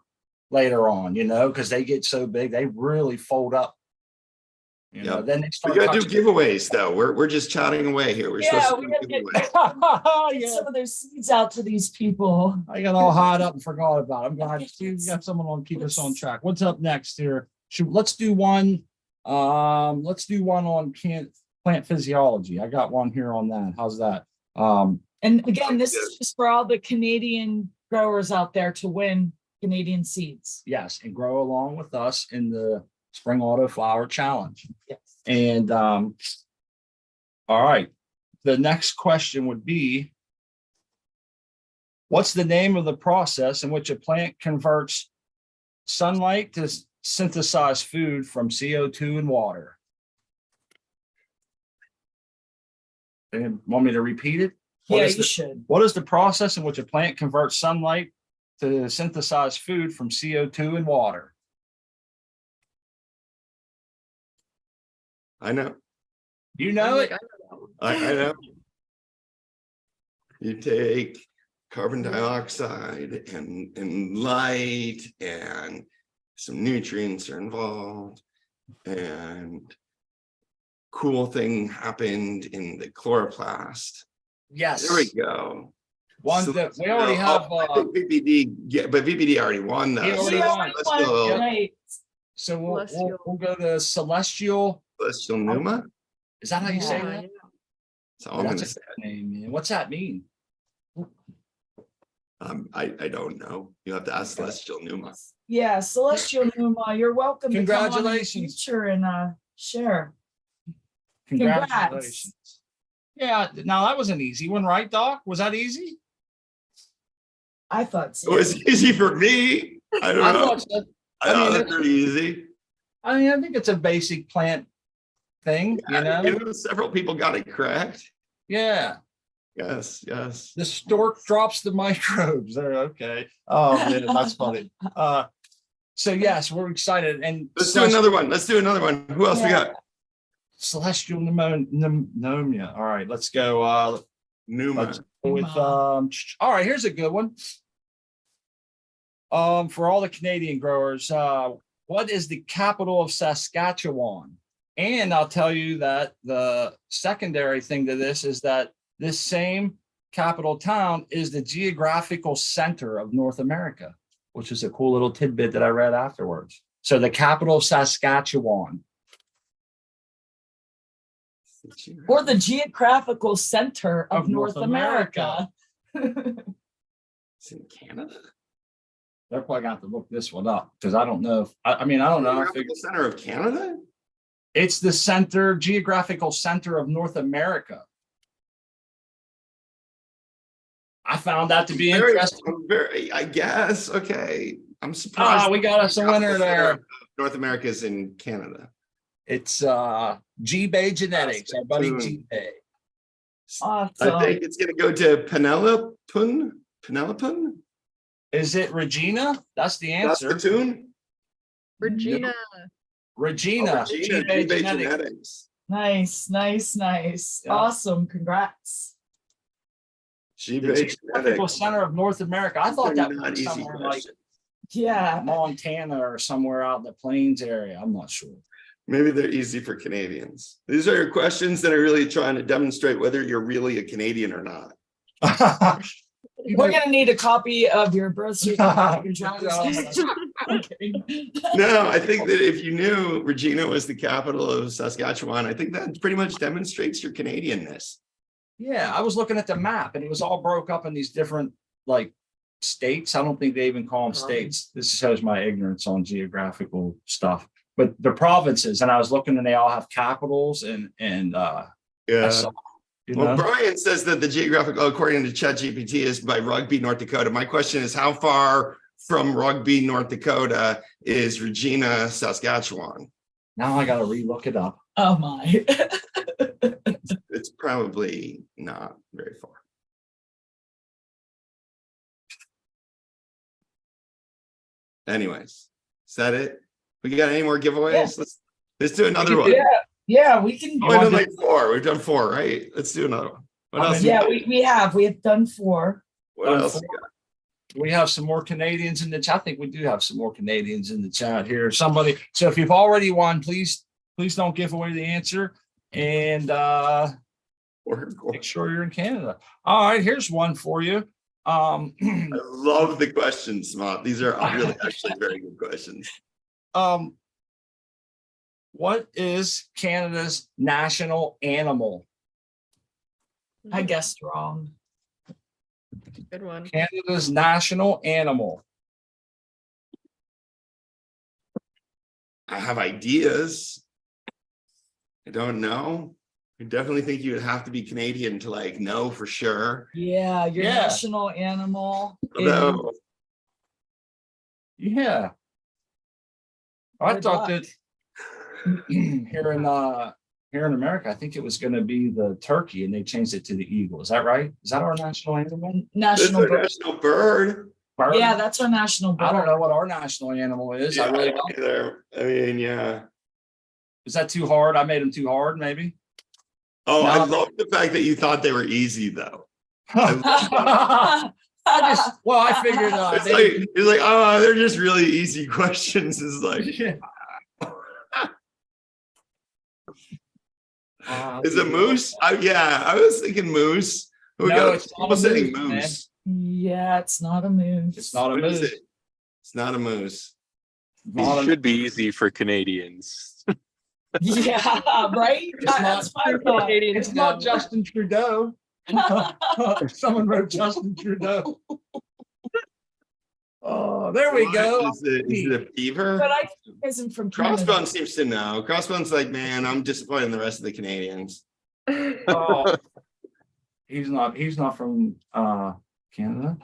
later on, you know, because they get so big, they really fold up. You know, Yep. then they We start gotta do touching. giveaways though. We're just chatting away here. We're Yeah, supposed we to gotta do get giveaways. get some of their seeds out to these people. I got all hot up and forgot about it. I'm glad you got someone on keep us on track. What's up next here? Let's do one. Let's do one on plant physiology. I got one here on that. How's that? And again, this is just for all the Canadian growers out there to win Canadian seeds. Yes, and grow along with us in the Spring Autoflower Challenge. Yes. And all right, the next question would be, what's the name of the process in which a plant converts sunlight to synthesize food from CO2 and water? And want me to repeat it? Yeah, you should. What is the process in which a plant converts sunlight to synthesize food from CO2 and water? I know. You know it? I know. You take carbon dioxide and light, and some nutrients are involved, and cool thing happened in the chloroplast. Yes. There we go. One So, that we already have. I think VPD, yeah, but VPD already won though. He already So won. Celestial, Right. So we'll go to celestial. Celestial Numa. Is that how you say Yeah. that? So I'm gonna That's say, a good name, man. What's that mean? I don't know. You have to ask Celestial Numa. Yeah, Celestial Numa, you're welcome. To come on in the Congratulations. future and share. Congratulations. Yeah, now that was an easy one, right, Doc? Was that easy? I thought It so. was easy for me. I don't I know. thought so. I thought mean, it was pretty easy. I mean, I think it's a basic plant thing, you know? Several people got it correct. Yeah. Yes, yes. The stork drops the microbes. There, okay. Oh man, that's funny. So yes, we're excited. And Let's do another one. Let's do another one. Who else we got? Celestial pneumonia. All right, let's go. Numa. Let's go with all right, here's a good one. For all the Canadian growers, what is the capital of Saskatchewan? And I'll tell you that the secondary thing to this is that this same capital town is the geographical center of North America, which is a cool little tidbit that I read afterwards. So the capital of Saskatchewan. Or the geographical center of North America. It's in Canada. They're probably going to have to look this one up because I don't know. I mean, I don't know. Geographical center of Canada? It's the geographical center of North America. I found that to be interesting. I guess. Okay. I'm surprised. We got us a winner there. North America is in Canada. It's G-Bay Genetics, our buddy G-Bay. Awesome. I think it's going to go to Penelopun. Penelopun? Is it Regina? That's the That's answer. the tune? Regina. Regina, Regina, G-Bay G-Bay Genetics. Genetics. Nice, nice, nice. Yeah. Awesome. Congrats. G-Bay The geographical Genetics. center of North America. I thought that Not was easy somewhere like question. Yeah. Montana or somewhere out in the plains area. I'm not sure. Maybe they're easy for Canadians. These are your questions that are really trying to demonstrate whether you're really a Canadian or not. We're gonna need a copy of your birth certificate. Your driver's license. Okay. No, I think that if you knew Regina was the capital of Saskatchewan, I think that pretty much demonstrates your Canadianness. Yeah, I was looking at the map and it was all broke up in these different like states. I don't think they even call them states. This shows my ignorance on geographical stuff. But the provinces, and I was looking and they all have capitals and I saw, you Well, know? Brian says that the geographical, according to ChatGPT, is by Rugby, North Dakota. My question is, how far from Rugby, North Dakota is Regina, Saskatchewan? Now I got to relook it up. Oh my. It's probably not very far. Anyways, is that it? We got any more giveaways? Let's do another one. Yeah, we can. Oh, we've done like 4. We've done 4, right? Let's do another one. What else? Yeah, we have done 4. What else you got? We have some more Canadians in the chat. I think we do have some more Canadians in the chat here. Somebody. So if you've already won, please don't give away the answer. And make sure you're in Canada. All right, here's one for you. I love the questions, Smart. These are really actually very good questions. What is Canada's national animal? I guessed wrong. Good one. Canada's national animal. I have ideas. I don't know. I definitely think you would have to be Canadian to like know for sure. Yeah, your Yeah. national animal. Although, Yeah. I Good thought luck. that here in America, I think it was going to be the turkey, and they changed it to the eagle. Is that right? Is that our national animal? it's National our bird. national bird. Bird? Yeah, that's our national bird. I don't know what our national animal is. I really don't. either. I mean, yeah. Is that too hard? I made them too hard, maybe. Oh, I No. love the fact that you thought they were easy though. I figured It's like, oh, they're just really easy questions. It's like, is it moose? Yeah, I was thinking moose. We No, got it's not people a saying moose, man. moose. Yeah, it's not a moose. It's not a What is moose. it? It's not a moose. Not It a- should be easy for Canadians. Yeah, right? That's my thought. Canadians It's not know. Justin Trudeau. Someone wrote Justin Trudeau. Oh, there we go. Is it a beaver? But I think it isn't from Canada. Crossbone seems to know. Crossbone's like, man, I'm disappointed in the rest of the Canadians. Oh, he's not from Canada.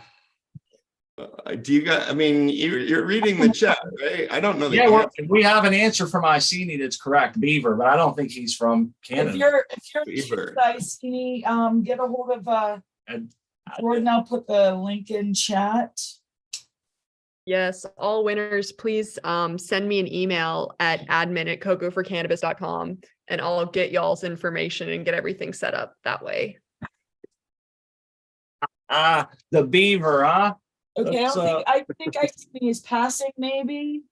Do you got? I mean, you're reading the chat, right? I don't know. The Yeah, answer. we have an answer from Iceni that's correct, Beaver, but I don't think he's from Canada. If you're Beaver. guys, get a hold of And- Jordan. I'll put the link in chat. Yes, all winners, please send me an email at admin@cocoforcannabis.com and I'll get y'all's information and get everything set up that way. The Beaver, huh? Okay, That's, I think Iceni is passing, maybe.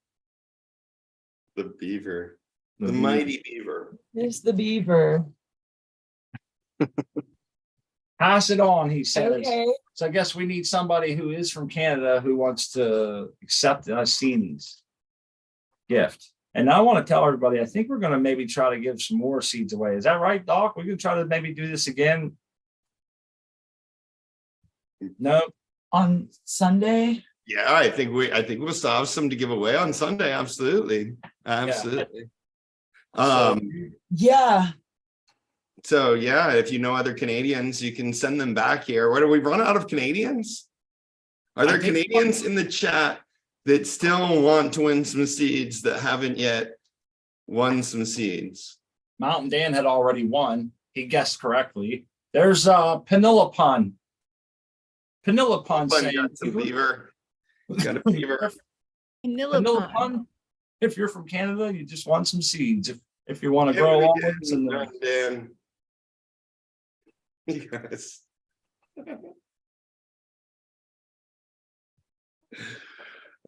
The beaver, the mighty beaver. There's the beaver. Pass it on, he says. Okay. So I guess we need somebody who is from Canada who wants to accept Iceni's gift. And I want to tell everybody, I think we're going to maybe try to give some more seeds away. Is that right, Doc? We're going to try to maybe do this again. No. On Sunday. Yeah, I think we'll still have some to give away on Sunday. Absolutely. Yeah. So yeah, if you know other Canadians, you can send them back here. What, do we run out of Canadians? Are there Canadians in the chat that still want to win some seeds that haven't yet won some seeds? Mountain Dan had already won. He guessed correctly. There's Penilipon. Penilipon saying, Got some beaver. Got a beaver. Penilipon, if you're from Canada, you just want some seeds. If you want to grow along with us in there. Dan. Yes.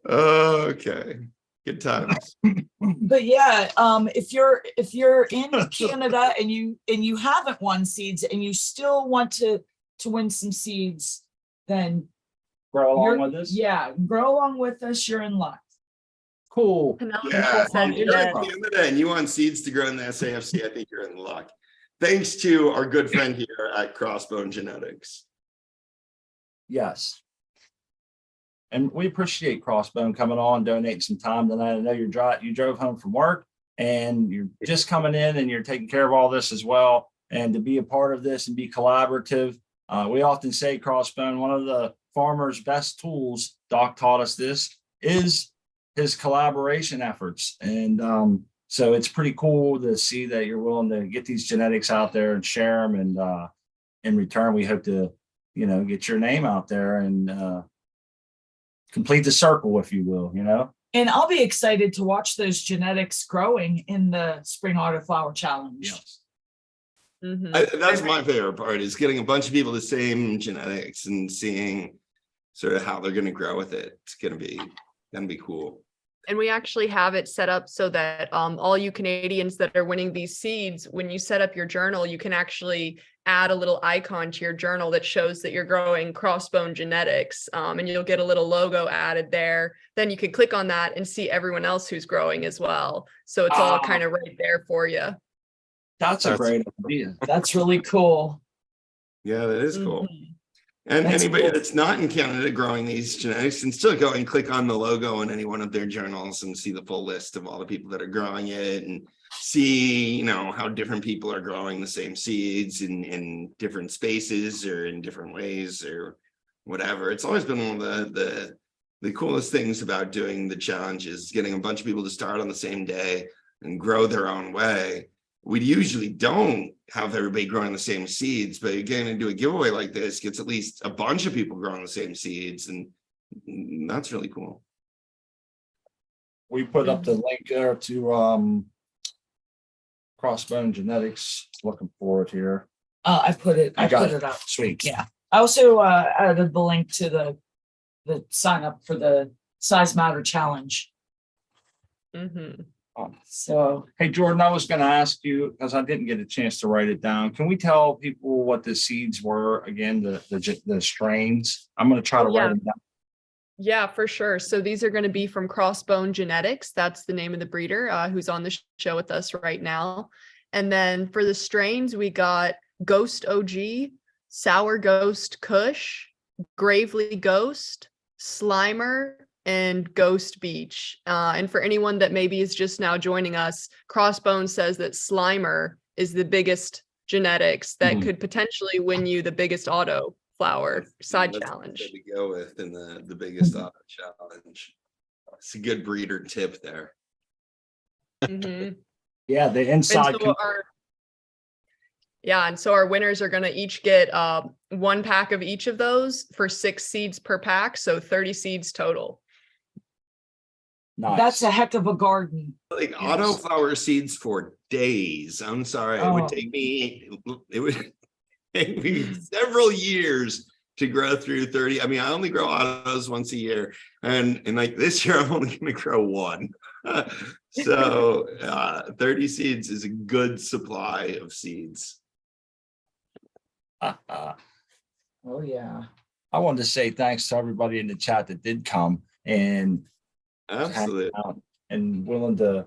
Okay. Good times. But yeah, if you're in Canada and you haven't won seeds and you still want to win some seeds, then Grow along you're, with us. yeah, grow along with us. You're in luck. Cool. Yeah, Fun. if you're in Canada and you want seeds to grow in the SAFC, I think you're in luck. Thanks to our good friend here at Crossbone Genetics. Yes. And we appreciate Crossbone coming on, donating some time tonight. I know you drove home from work and you're just coming in and you're taking care of all this as well. And to be a part of this and be collaborative. We often say Crossbone, one of the farmer's best tools, Doc taught us this, is his collaboration efforts. And so it's pretty cool to see that you're willing to get these genetics out there and share them. And in return, we hope to, get your name out there and complete the circle, if you will, you know? And I'll be excited to watch those genetics growing in the Spring Autoflower Challenge. Yes. That's my favorite part, is getting a bunch of people the same genetics and seeing sort of how they're going to grow with it. It's going to be cool. And we actually have it set up so that all you Canadians that are winning these seeds, when you set up your journal, you can actually add a little icon to your journal that shows that you're growing Crossbone Genetics, and you'll get a little logo added there. Then you can click on that and see everyone else who's growing as well. So it's all kind of right there for you. That's a great idea. That's really cool. Yeah, that is cool. Mhm. And That's anybody cool. that's not in Canada growing these genetics can still go and click on the logo in any one of their journals and see the full list of all the people that are growing it, and see, how different people are growing the same seeds in different spaces or in different ways or whatever. It's always been one of the coolest things about doing the challenges, getting a bunch of people to start on the same day and grow their own way. We usually don't have everybody growing the same seeds, but again, to do a giveaway like this gets at least a bunch of people growing the same seeds, and that's really cool. We put up the link there to Crossbone Genetics. Looking forward here. I put it got up. Sweet. Yeah. I also added the link to the sign up for the Size Matter Challenge. So, Hey, Jordan, I was going to ask you, because I didn't get a chance to write it down. Can we tell people what the seeds were again, the strains? I'm going to try to write them down. Yeah, for sure. So these are going to be from Crossbone Genetics. That's the name of the breeder who's on the show with us right now. And then for the strains, we got Ghost OG, Sour Ghost Kush, Gravely Ghost, Slimer, and Ghost Beach. And for anyone that maybe is just now joining us, Crossbone says that Slimer is the biggest genetics that could potentially win you the biggest Autoflower side challenge. To go with in the biggest auto challenge. It's a good breeder tip there. Yeah, the inside. And so our winners are going to each get 1 pack of each of those for 6 seeds per pack. So 30 seeds total. Nice. That's a heck of a garden. Like autoflower seeds for days. I'm sorry. It would take me several years to grow through 30. I mean, I only grow autos once a year. And like this year, I'm only going to grow 1. So 30 seeds is a good supply of seeds. Oh, yeah. I wanted to say thanks to everybody in the chat that did come and absolutely and willing to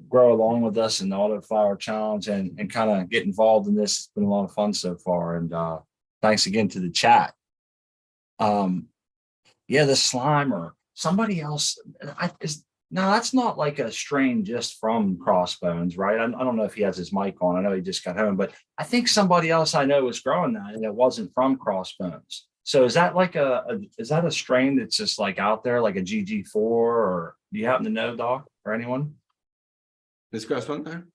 grow along with us in the Autoflower Challenge and kind of get involved in this. It's been a lot of fun so far. And thanks again to the chat. The Slimer. Somebody else. No, that's not like a strain just from Crossbones, right? I don't know if he has his mic on. I know he just got home, but I think somebody else I know was growing that and it wasn't from Crossbones. So is that like is that a strain that's just like out there, like a GG4, or do you happen to know, Doc, or anyone? Is Crossbone there?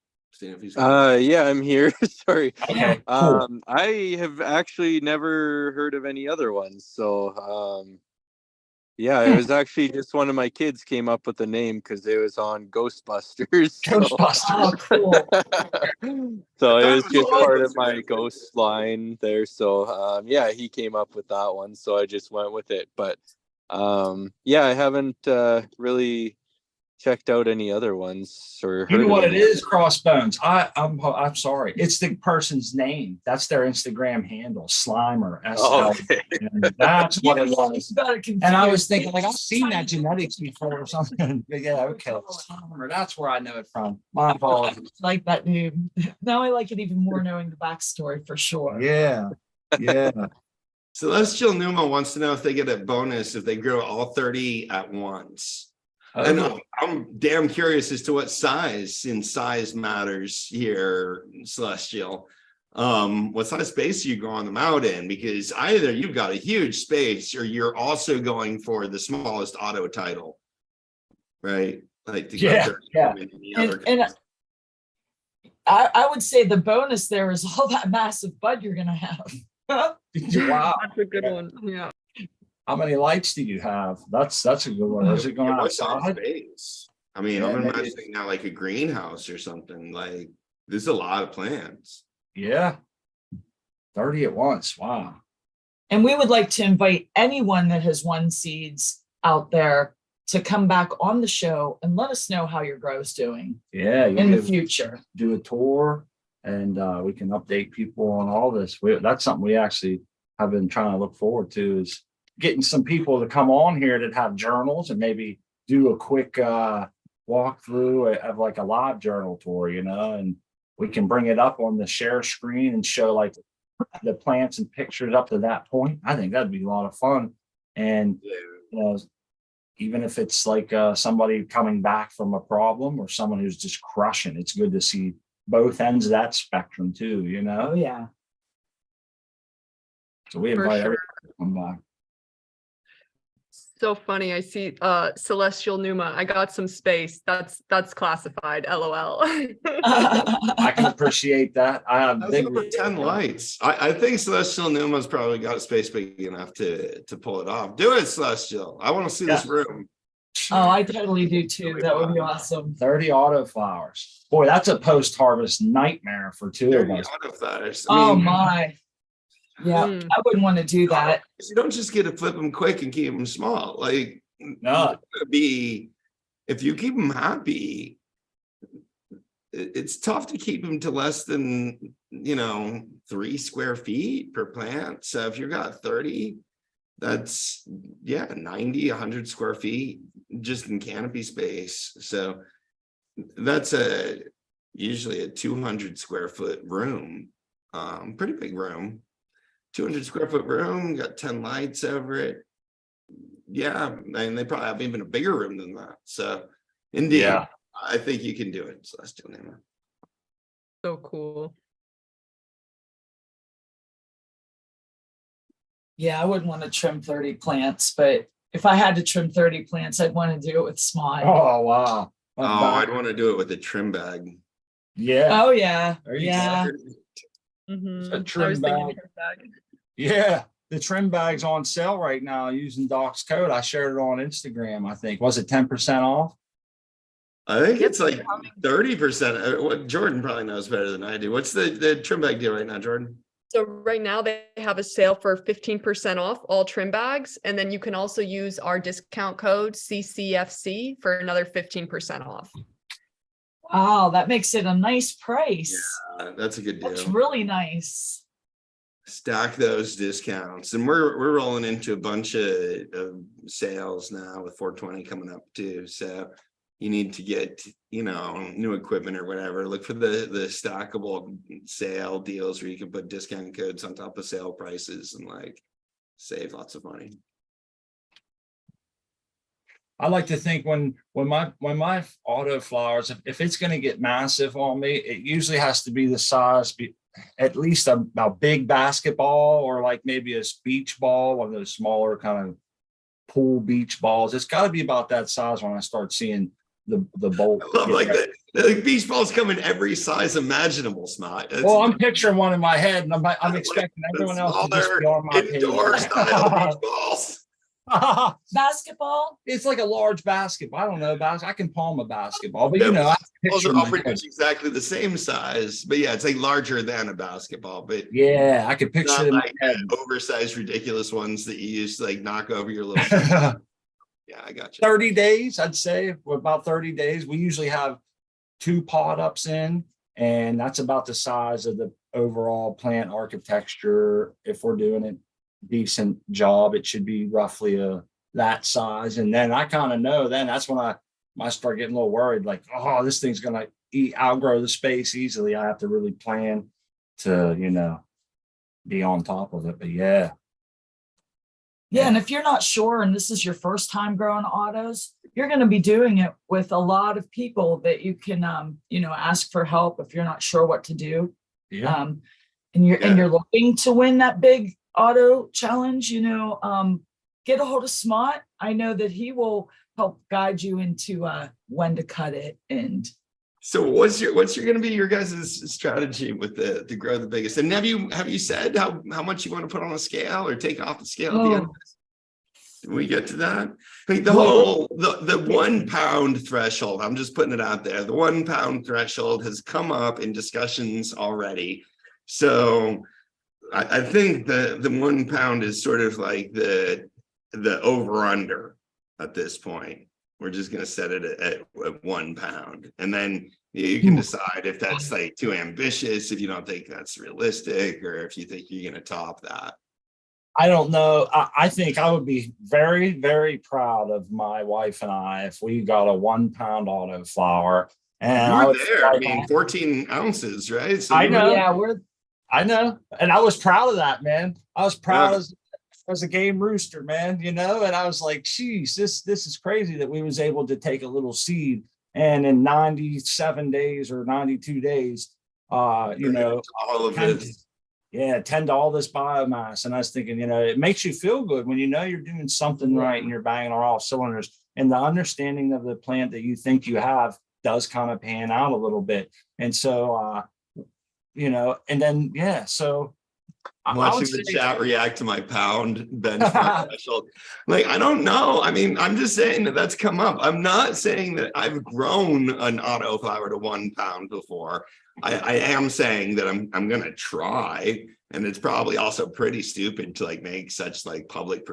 Yeah, I'm here. Sorry. Okay. Cool. I have actually never heard of any other ones. So yeah, it was actually just one of my kids came up with the name because it was on Ghostbusters. Oh, cool. So it was just part of my ghost line there. So yeah, he came up with that one. So I just went with it. But yeah, I haven't really checked out any other ones or You know heard what of it is, Crossbones. I'm sorry. It's the person's name. That's their Instagram handle, Slimer. Okay. And that's what it was. And And I was thinking, like, I've seen that genetics before or something. Yeah, okay. Slimer, that's where I know it from. My apologies. Like that name. Now I like it even more knowing the backstory for sure. Yeah. Yeah. Celestial Numa wants to know if they get a bonus if they grow all 30 at once. And I'm damn curious as to what size matters here, Celestial. What size space you growing them out in? Because either you've got a huge space or you're also going for the smallest auto title, right? Like And I would say the bonus there is all that massive bud you're gonna have. Wow. That's a good one. Yeah. How many lights do you have? That's a good one. Is it going What size outside? space? I mean, Yeah, I'm maybe. imagining now like a greenhouse or something. Like there's a lot of plants. Yeah. 30 at once. Wow. And we would like to invite anyone that has won seeds out there to come back on the show and let us know how your grow's doing Yeah. in the future. Do a tour and we can update people on all this. That's something we actually have been trying to look forward to, is getting some people to come on here that have journals and maybe do a quick walkthrough of like a live journal tour, and we can bring it up on the share screen and show like the plants and pictures up to that point. I think that'd be a lot of fun. And even if it's like somebody coming back from a problem or someone who's just crushing, it's good to see both ends of that spectrum too, Oh yeah. So we For invite sure. everyone to come by. So funny. I see Celestial Numa. I got some space. That's classified. LOL. I can appreciate that. I have That's big over 10 lights. I think Celestial Numa's probably got a space big enough to pull it off. Do it, Celestial. I want to see this room. Oh, I totally do too. That would be awesome. 30 autoflowers. Boy, that's a post-harvest nightmare for two of 30 us. autoflowers. Oh my. Yeah, Mm. I wouldn't want to do that. You don't just get to flip them quick and keep them small. Like, No. if you keep them happy, it's tough to keep them to less than 3 square feet per plant. So if you've got 30, that's 90, 100 square feet just in canopy space. So that's usually a 200 square foot room, pretty big room. 200 square foot room, got 10 lights over it. Yeah, and they probably have even a bigger room than that. So indeed, Yeah. I think you can do it, Celestial Numa. So cool. Yeah, I wouldn't want to trim 30 plants, but if I had to trim 30 plants, I'd want to do it with Smod. Oh, wow. Oh, I'd want to do it with a trim bag. Yeah. Oh yeah. There you Yeah. Mhm. A I trim was thinking bag. trim bag. Yeah. The trim bag's on sale right now using Doc's code. I shared it on Instagram, I think. Was it 10% off? I think Yep. it's like 30%. What Jordan probably knows better than I do. What's the trim bag deal right now, Jordan? So right now they have a sale for 15% off all trim bags. And then you can also use our discount code CCFC for another 15% off. Wow, that makes it a nice price. That's a good That's deal. really nice. Stack those discounts, and we're rolling into a bunch of sales now with 420 coming up too. So you need to get new equipment or whatever. Look for the stackable sale deals where you can put discount codes on top of sale prices and like save lots of money. I like to think when my autoflowers, if it's going to get massive on me, it usually has to be the size, at least a big basketball or like maybe a beach ball, one of those smaller kind of pool beach balls. It's got to be about that size when I start seeing the bolt. I love like the beach balls come in every size imaginable, Smart. Well, I'm picturing one in my head, and I'm expecting everyone else to just be on my indoor page. style beach balls. Basketball? It's like a large basketball. I don't know. I can palm a basketball, but Yeah, I Balls picture are all my pretty head. much exactly the same size, but yeah, it's like larger than a basketball, but Yeah, I could picture not it in my like head. oversized, ridiculous ones that you use to like knock over your little. Yeah, I got you. 30 days, I'd say. About 30 days. We usually have 2 pot ups in, and that's about the size of the overall plant architecture. If we're doing a decent job, it should be roughly that size. And then I kind of know, then that's when I start getting a little worried, like, oh, this thing's gonna outgrow the space easily. I have to really plan to, be on top of it. But yeah. Yeah, and if you're not sure and this is your first time growing autos, you're going to be doing it with a lot of people that you can ask for help if you're not sure what to do. Yeah. And you're looking to win that big auto challenge, get a hold of Smot. I know that he will help guide you into when to cut it. And So what's going to be your guys' strategy with to grow the biggest? And have you said how much you want to put on a scale or take off the scale at the end? Did we get to that? Like the whole the 1 pound threshold, I'm just putting it out there. The 1 pound threshold has come up in discussions already. So I think the 1 pound is sort of like the over under at this point. We're just going to set it at 1 pound, and then you can decide if that's like too ambitious, if you don't think that's realistic, or if you think you're going to top that. I don't know. I think I would be very, very proud of my wife and I if we got a 1 pound autoflower. And You I were was there. I like, mean, 14 ounces, right? So I you were- know. Yeah, I know. And I was proud of that, man. I was proud Yeah. as a game rooster, man, you know, and I was like, geez, this is crazy that we was able to take a little seed and in 97 days or 92 days, you know, all of this. yeah, tend to all this biomass. And I was thinking, you know, it makes you feel good when you know you're doing something right and you're banging on all cylinders. And the understanding of the plant that you think you have does kind of pan out a little bit. And so, you know, and then, yeah, so I would Watching the say- chat react to my pound benchmark threshold. Like, I don't know. I mean, I'm just saying that that's come up. I'm not saying that I've grown an autoflower to 1 pound before. I am saying that I'm gonna try, and it's probably also pretty stupid to like make such like public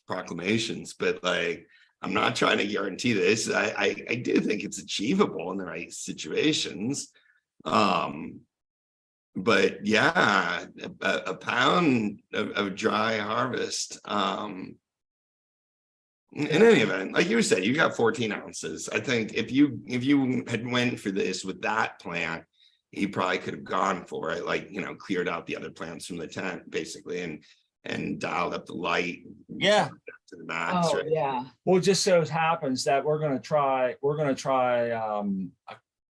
proclamations, but like I'm not trying to guarantee this. I do think it's achievable in the right situations. But yeah, a pound of dry harvest. In any event, like you said, you got 14 ounces. I think if you had went for this with that plant, you probably could have gone for it, like, you know, cleared out the other plants from the tent basically and dialed up the light. Yeah. To the max. oh Right? yeah. Well, it just so happens that we're gonna try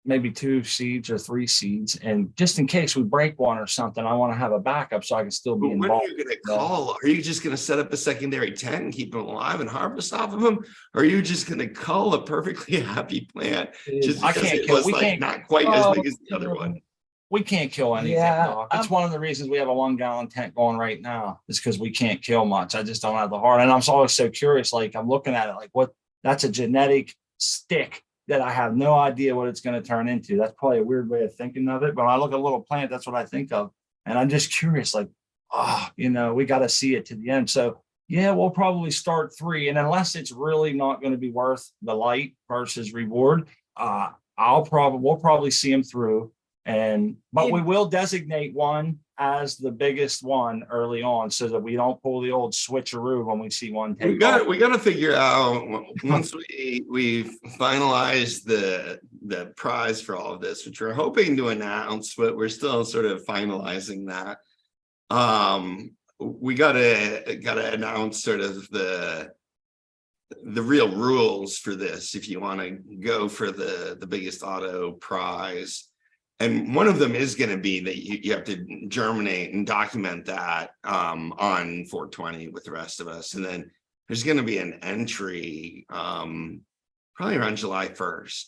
maybe 2 seeds or 3 seeds, and just in case we break one or something, I want to have a backup so I can still be But when are involved. you going to call? Are you just going to set up a secondary tent and keep them alive and harvest off of them? Or are you just going to cull a perfectly happy plant just I because can't it kill. was We like can't. not quite as Oh, big as the other one? We can't kill anything, Yeah, dog. It's one of the reasons we have a 1 gallon tank going right now. Is because we can't kill much. I just don't have the heart. And I'm always so curious. Like I'm looking at it, like what? That's a genetic stick that I have no idea what it's going to turn into. That's probably a weird way of thinking of it. But when I look at a little plant, that's what I think of. And I'm just curious, like, oh, you know, we got to see it to the end. So yeah, we'll probably start 3. And unless it's really not going to be worth the light versus reward, we'll probably see them through. But we will designate one as the biggest one early on so that we don't pull the old switcheroo when we see one take off. We got to figure out once we've finalized the prize for all of this, which we're hoping to announce, but we're still sort of finalizing that. We gotta announce sort of the real rules for this if you want to go for the biggest auto prize. And one of them is going to be that you have to germinate and document that on 420 with the rest of us. And then there's going to be an entry probably around July 1st.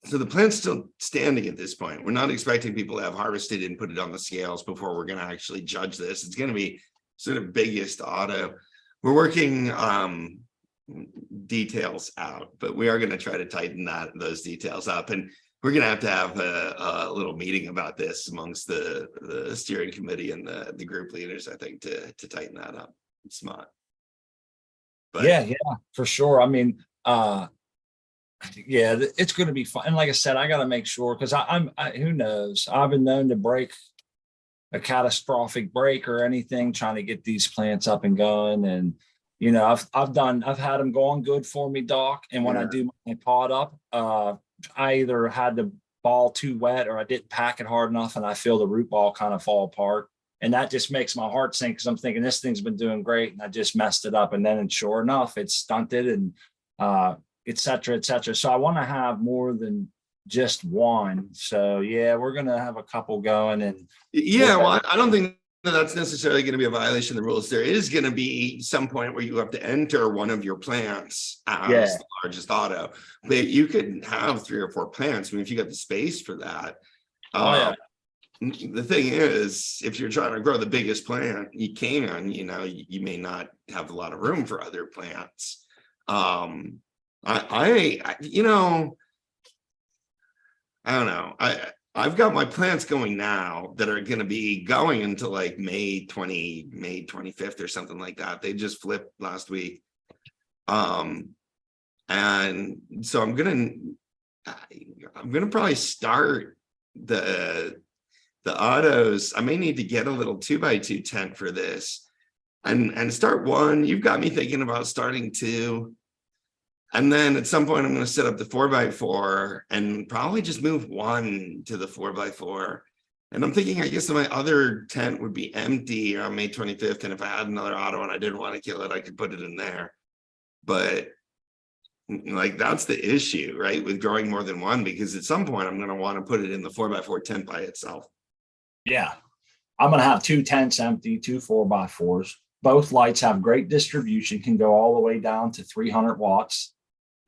So the plant's still standing at this point. We're not expecting people to have harvested and put it on the scales before we're going to actually judge this. It's going to be sort of biggest auto. We're working details out, but we are going to try to tighten those details up. And we're going to have a little meeting about this amongst the steering committee and the group leaders, I think, to tighten that up. It's smart. But yeah, for sure. I mean, yeah, it's going to be fun. And like I said, I got to make sure because who knows? I've been known to break a catastrophic break or anything trying to get these plants up and going. And you know, I've had them going good for me, Doc. And when I do my pod up, I either had the ball too wet or I didn't pack it hard enough and I feel the root ball kind of fall apart. And that just makes my heart sink because I'm thinking this thing's been doing great and I just messed it up. And then sure enough, it's stunted and et cetera, et cetera. So I want to have more than just one. So yeah, we're going to have a couple going. And yeah, well, I don't think that's necessarily going to be a violation of the rules. There is going to be some point where you have to enter one of your plants as the largest auto, but you could have 3 or 4 plants. I mean, if you got the space for that. the thing is, if you're trying to grow the biggest plant, you can, you may not have a lot of room for other plants. I don't know. I've got my plants going now that are going to be going until like May 25th or something like that. They just flipped last week. And so I'm going to probably start the autos. I may need to get a little 2x2 tent for this and start one. You've got me thinking about starting two. And then at some point, I'm going to set up the 4x4 and probably just move one to the 4x4. And I'm thinking, I guess my other tent would be empty on May 25th. And if I had another auto and I didn't want to kill it, I could put it in there. But like, that's the issue, right? With growing more than one, because at some point I'm going to want to put it in the 4x4 tent by itself. Yeah. I'm going to have 2 tents empty, 2 4x4s. Both lights have great distribution, can go all the way down to 300 watts.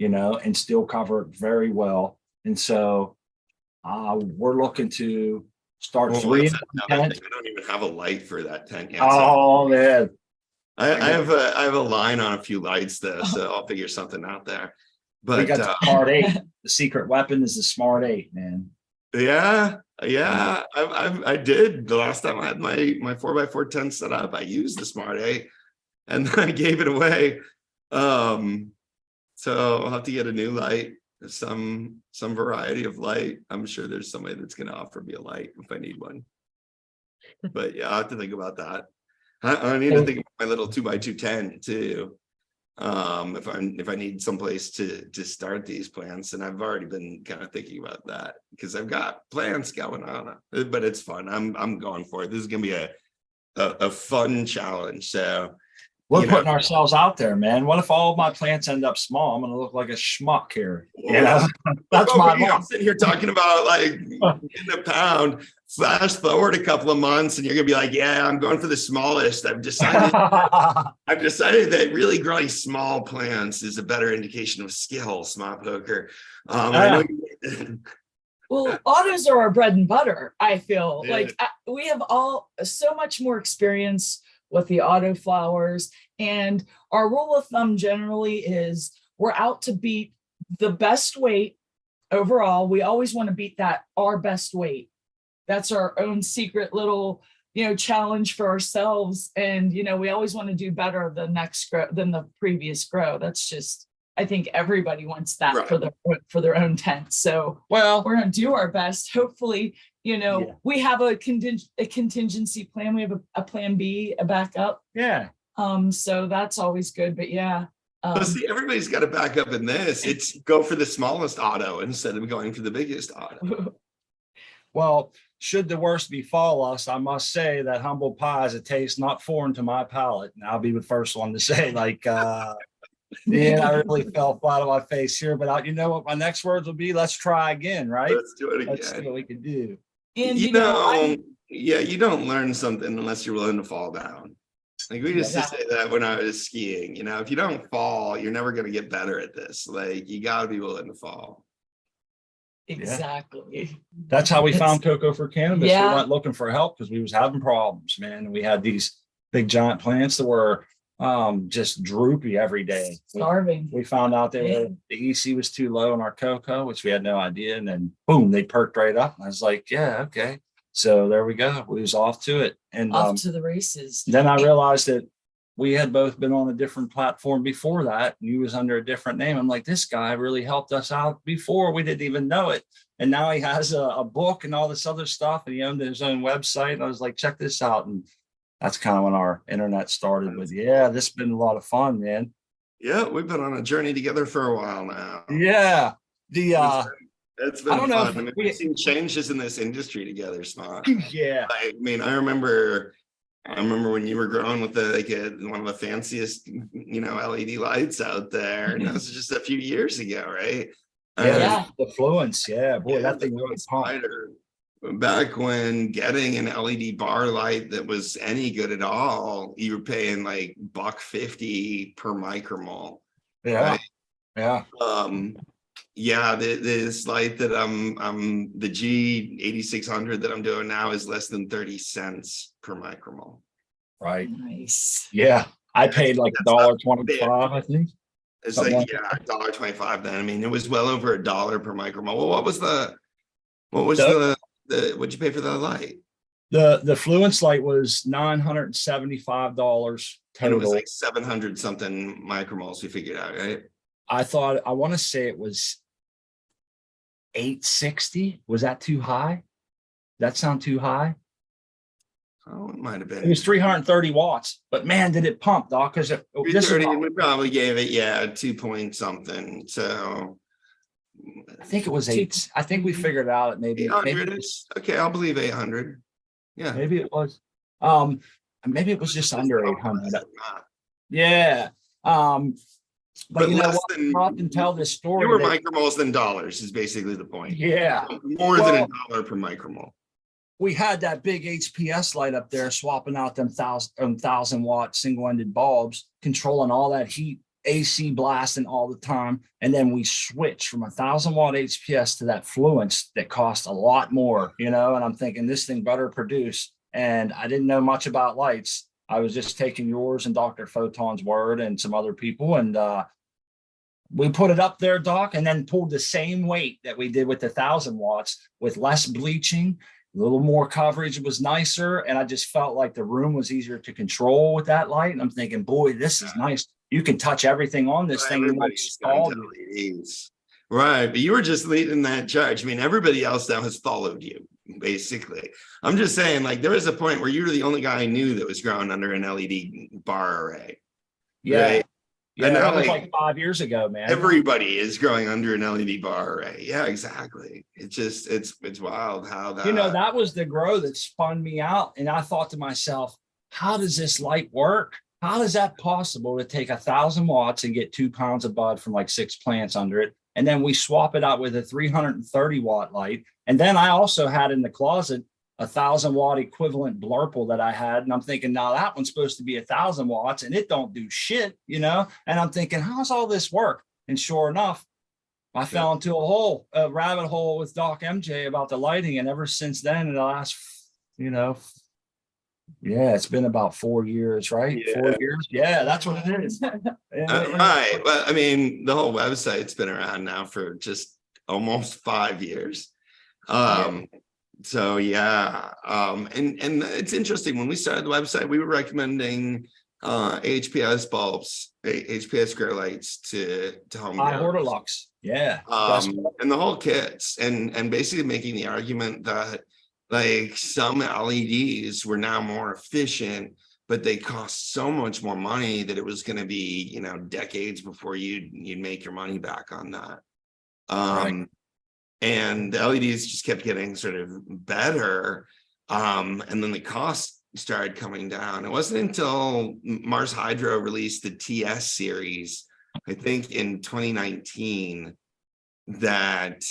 And still cover it very well. And so we're looking to start 3 tents. I don't even have a light for that tent yet. Oh, man. I have a line on a few lights though, so I'll figure something out there. But we got the Smart 8. The secret weapon is the Smart 8, man. Yeah. I did the last time I had my 4x4 tent set up. I used the Smart 8 and then I gave it away. So I'll have to get a new light, some variety of light. I'm sure there's somebody that's going to offer me a light if I need one. But yeah, I have to think about that. I need to think about my little 2x2 tent too. If I need someplace to start these plants, and I've already been kind of thinking about that because I've got plants going on, but it's fun. I'm going for it. This is gonna be a fun challenge. So we're putting ourselves out there, man. What if all of my plants end up small? I'm going to look like a schmuck here. That's my loss. I'm sitting here talking about like in a pound. Fast forward a couple of months, and you're going to be like, "Yeah, I'm going for the smallest." I've decided that really growing small plants is a better indication of skill, smart poker. Well, autos are our bread and butter. I feel like we have so much more experience with the Autoflowers, and our rule of thumb generally is we're out to beat the best weight overall. We always want to beat our best weight. That's our own secret little challenge for ourselves, and we always want to do better than the previous grow. That's just, I think everybody wants that for their own tent. So we're going to do our best. Hopefully we have a contingency plan. We have a plan B, a backup. Yeah. So that's always good. But yeah. See, everybody's got a backup in this. It's go for the smallest auto instead of going for the biggest auto. Well, should the worst befall us, I must say that humble pie is a taste not foreign to my palate. And I'll be the first one to say, like, I really fell flat on my face here. But you know what my next words will be? Let's try again, right? Let's do it again. Let's see what we can do. And you don't learn something unless you're willing to fall down. Like we used to say that when I was skiing. If you don't fall, you're never going to get better at this. Like you got to be willing to fall. Exactly. That's how we found Cocoforcannabis. We went looking for help because we was having problems, man. And we had these big giant plants that were just droopy every day. Starving. We found out the EC was too low in our cocoa, which we had no idea. And then boom, they perked right up. And I was like, yeah, okay. So there we go. We was off to it. And off to the races. Then I realized that we had both been on a different platform before that. And he was under a different name. I'm like, this guy really helped us out before we didn't even know it. And now he has a book and all this other stuff. And he owned his own website. And I was like, check this out. And that's kind of when our internet started with, this has been a lot of fun, man. Yeah, we've been on a journey together for a while now. Yeah. It's been fun. We've seen changes in this industry together, Smart. Yeah. I remember when you were growing with one of the fanciest, LED lights out there. And that was just a few years ago, right? The Fluence. Yeah, boy, that thing really pumped. Back when getting an LED bar light that was any good at all, you were paying like $1.50 per micromole. Yeah. Right? Yeah. Yeah, this light that I'm the G8600 that I'm doing now is less than 30 cents per micromole. Right. Nice. Yeah. I paid like That's not big. $1.25, I think. It's Something like, like yeah, $1.25 then. I mean, it was well over $1 per micromole. Well, what was the what'd you pay for the light? The Fluence light was $975 And it was total. like 700 something micromoles we figured out, right? I want to say it was 860. Was that too high? That sound too high? Oh, it might have been. It was 330 watts, but man, did it pump, Doc? Because this is 330, we probably gave it, yeah, 2 point something. So I think it was eight. I think we figured out it maybe 800 is okay. I'll believe 800. Yeah, maybe it was maybe it was just under 800. Yeah. But you know less what? than I often tell this story. fewer that- micromoles than dollars is basically the point. yeah. More than $1 per micromole. We had that big HPS light up there swapping out them 1,000-watt single-ended bulbs, controlling all that heat, AC blasting all the time. And then we switched from 1,000-watt HPS to that Fluence that cost a lot more, you know, and I'm thinking this thing better produce. And I didn't know much about lights. I was just taking yours and Dr. Photon's word and some other people. And we put it up there, Doc, and then pulled the same weight that we did with the 1,000 watts with less bleaching, a little more coverage. It was nicer. And I just felt like the room was easier to control with that light. And I'm thinking, boy, this is nice. You can touch everything on this thing. Everybody's going to LEDs. Right. But you were just leading that charge. I mean, everybody else now has followed you, basically. I'm just saying, like, there was a point where you were the only guy I knew that was growing under an LED bar array. Yeah. Right? Yeah, and that was like 5 years ago, man. Everybody is growing under an LED bar array. Yeah, exactly. It's just, it's wild how that. You know, that was the grow that spun me out. And I thought to myself, how does this light work? How is that possible to take 1,000 watts and get 2 pounds of bud from like 6 plants under it? And then we swap it out with a 330-watt light. And then I also had in the closet 1,000-watt equivalent blurple that I had. And I'm thinking, now that one's supposed to be 1,000 watts and it don't do shit, you know? And I'm thinking, how's all this work? And sure enough, I fell into a rabbit hole with Doc MJ about the lighting. And ever since then, in the last, you know, yeah, it's been about 4 years, right? Yeah. 4 years. Yeah, that's what it is. Right. But I mean, the whole website's been around now for just almost 5 years. So yeah. And it's interesting. When we started the website, we were recommending HPS bulbs, HPS grow lights to home growers. Hortilux. Yeah. And the whole kits and basically making the argument that like some LEDs were now more efficient, but they cost so much more money that it was going to be, you know, decades before you'd make your money back on that. Right. And the LEDs just kept getting sort of better. And then the cost started coming down. It wasn't until Mars Hydro released the TS series, I think in 2019, that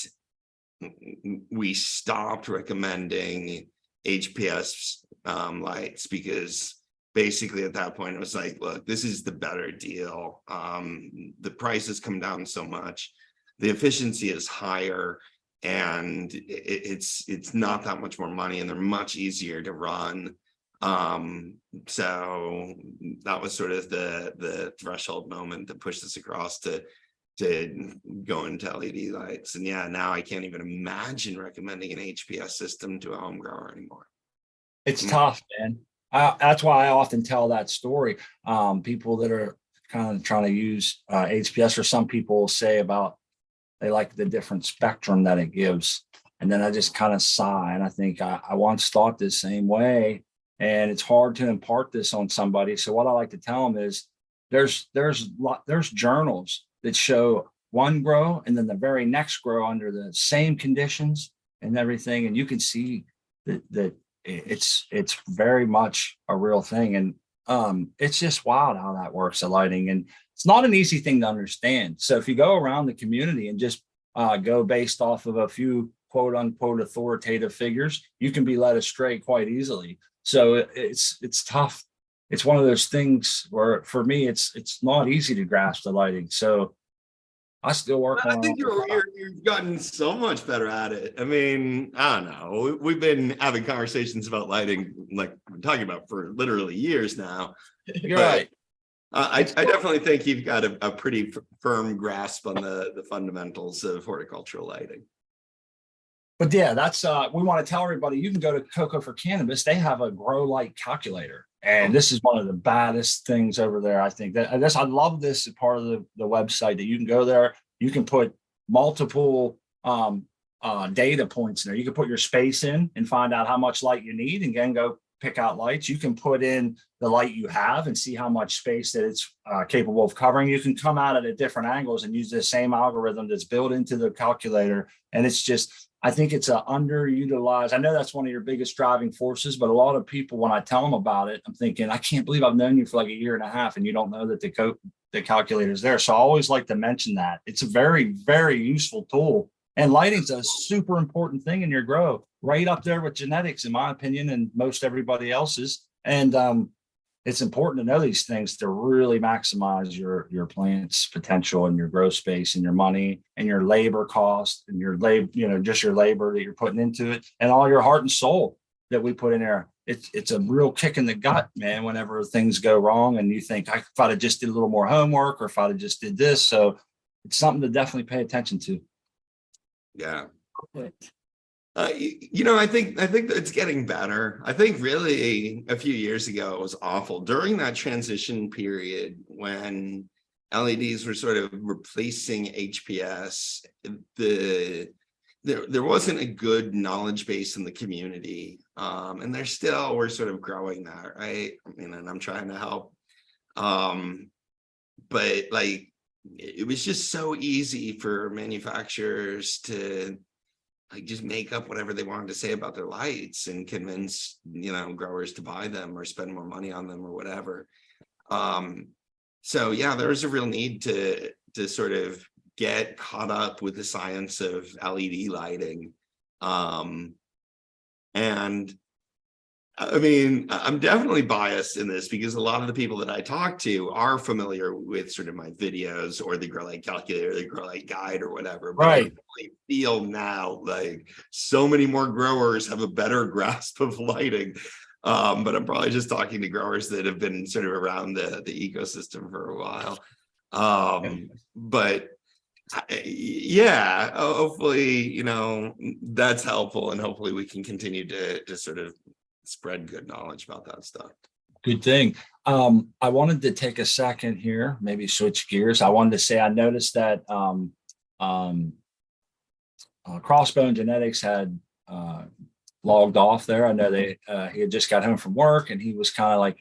we stopped recommending HPS lights, because basically at that point it was like, look, this is the better deal. The price has come down so much, the efficiency is higher, and it's not that much more money, and they're much easier to run. So that was sort of the threshold moment that pushed us across to go into LED lights. And yeah, now I can't even imagine recommending an HPS system to a home grower anymore. It's tough, man. That's why I often tell that story. People that are kind of trying to use HPS, or some people say about they like the different spectrum that it gives. And then I just kind of sigh, and I think I once thought the same way, and it's hard to impart this on somebody. So what I like to tell them is there's journals that show one grow and then the very next grow under the same conditions and everything. And you can see that it's very much a real thing. And it's just wild how that works, the lighting. And it's not an easy thing to understand. So if you go around the community and just go based off of a few quote unquote authoritative figures, you can be led astray quite easily. So it's tough. It's one of those things where for me, it's not easy to grasp the lighting. So I still work I on think it. you've gotten so much better at it. I mean, I don't know. We've been having conversations about lighting, like we're talking about for literally years now. You're But right. I definitely think you've got a pretty firm grasp on the fundamentals of horticultural lighting. But yeah, that's we want to tell everybody you can go to Cocoa for Cannabis. They have a grow light calculator. And this is one of the baddest things over there. I think that I love this as part of the website that you can go there. You can put multiple data points in there. You can put your space in and find out how much light you need, and then go pick out lights. You can put in the light you have and see how much space that it's capable of covering. You can come out at different angles and use the same algorithm that's built into the calculator. And it's just, I think it's a underutilized. I know that's one of your biggest driving forces, but a lot of people, when I tell them about it, I'm thinking, I can't believe I've known you for like a year and a half and you don't know that the calculator is there. So I always like to mention that. It's a very, very useful tool. And lighting's a super important thing in your grow, right up there with genetics, in my opinion, and most everybody else's. And it's important to know these things to really maximize your plant's potential and your growth space and your money and your labor cost and your labor, just your labor that you're putting into it and all your heart and soul that we put in there. It's a real kick in the gut, man, whenever things go wrong and you think, if I'd have just did a little more homework, or if I'd have just did this. So it's something to definitely pay attention to. Yeah. I think that it's getting better. I think really a few years ago it was awful during that transition period when LEDs were sort of replacing HPS. There wasn't a good knowledge base in the community, and we're sort of growing that, right? I mean, and I'm trying to help, but like it was just so easy for manufacturers to like just make up whatever they wanted to say about their lights and convince growers to buy them or spend more money on them or whatever. So yeah, there's a real need to sort of get caught up with the science of LED lighting. And I mean, I'm definitely biased in this because a lot of the people that I talk to are familiar with sort of my videos or the Grow Light Calculator, the Grow Light Guide or whatever. But Right. I really feel now like so many more growers have a better grasp of lighting. But I'm probably just talking to growers that have been sort of around the ecosystem for a while. But yeah, hopefully, that's helpful, and hopefully we can continue to sort of spread good knowledge about that stuff. Good thing. I wanted to take a second here, maybe switch gears. I wanted to say I noticed that Crossbone Genetics had logged off there. I know he had just got home from work and he was kind of like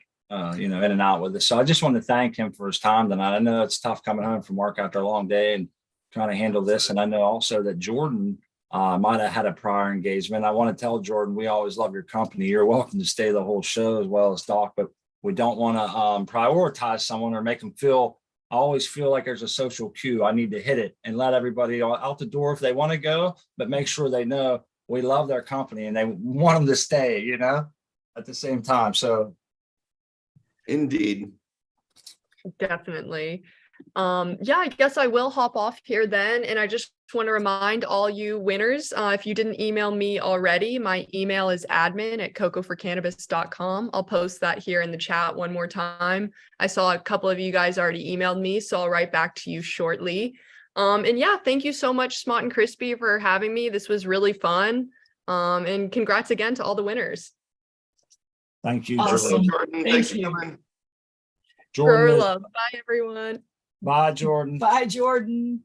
in and out with us. So I just want to thank him for his time tonight. I know it's tough coming home from work after a long day and trying to handle this. And I know also that Jordan might have had a prior engagement. I want to tell Jordan, we always love your company. You're welcome to stay the whole show as well as Doc, but we don't want to prioritize someone or make them feel, I always feel like there's a social cue. I need to hit it and let everybody out the door if they want to go, but make sure they know we love their company and they want them to stay, at the same time. So. Indeed. Definitely. Yeah, I guess I will hop off here then. And I just want to remind all you winners, if you didn't email me already, my email is admin@cocoforcannabis.com. I'll post that here in the chat one more time. I saw a couple of you guys already emailed me, so I'll write back to you shortly. And yeah, thank you so much, Smart and Crispy, for having me. This was really fun. And congrats again to all the winners. Thank you, Awesome. Jordan. Thanks for coming. Grower love. Bye, everyone. Bye, Jordan. Bye, Jordan.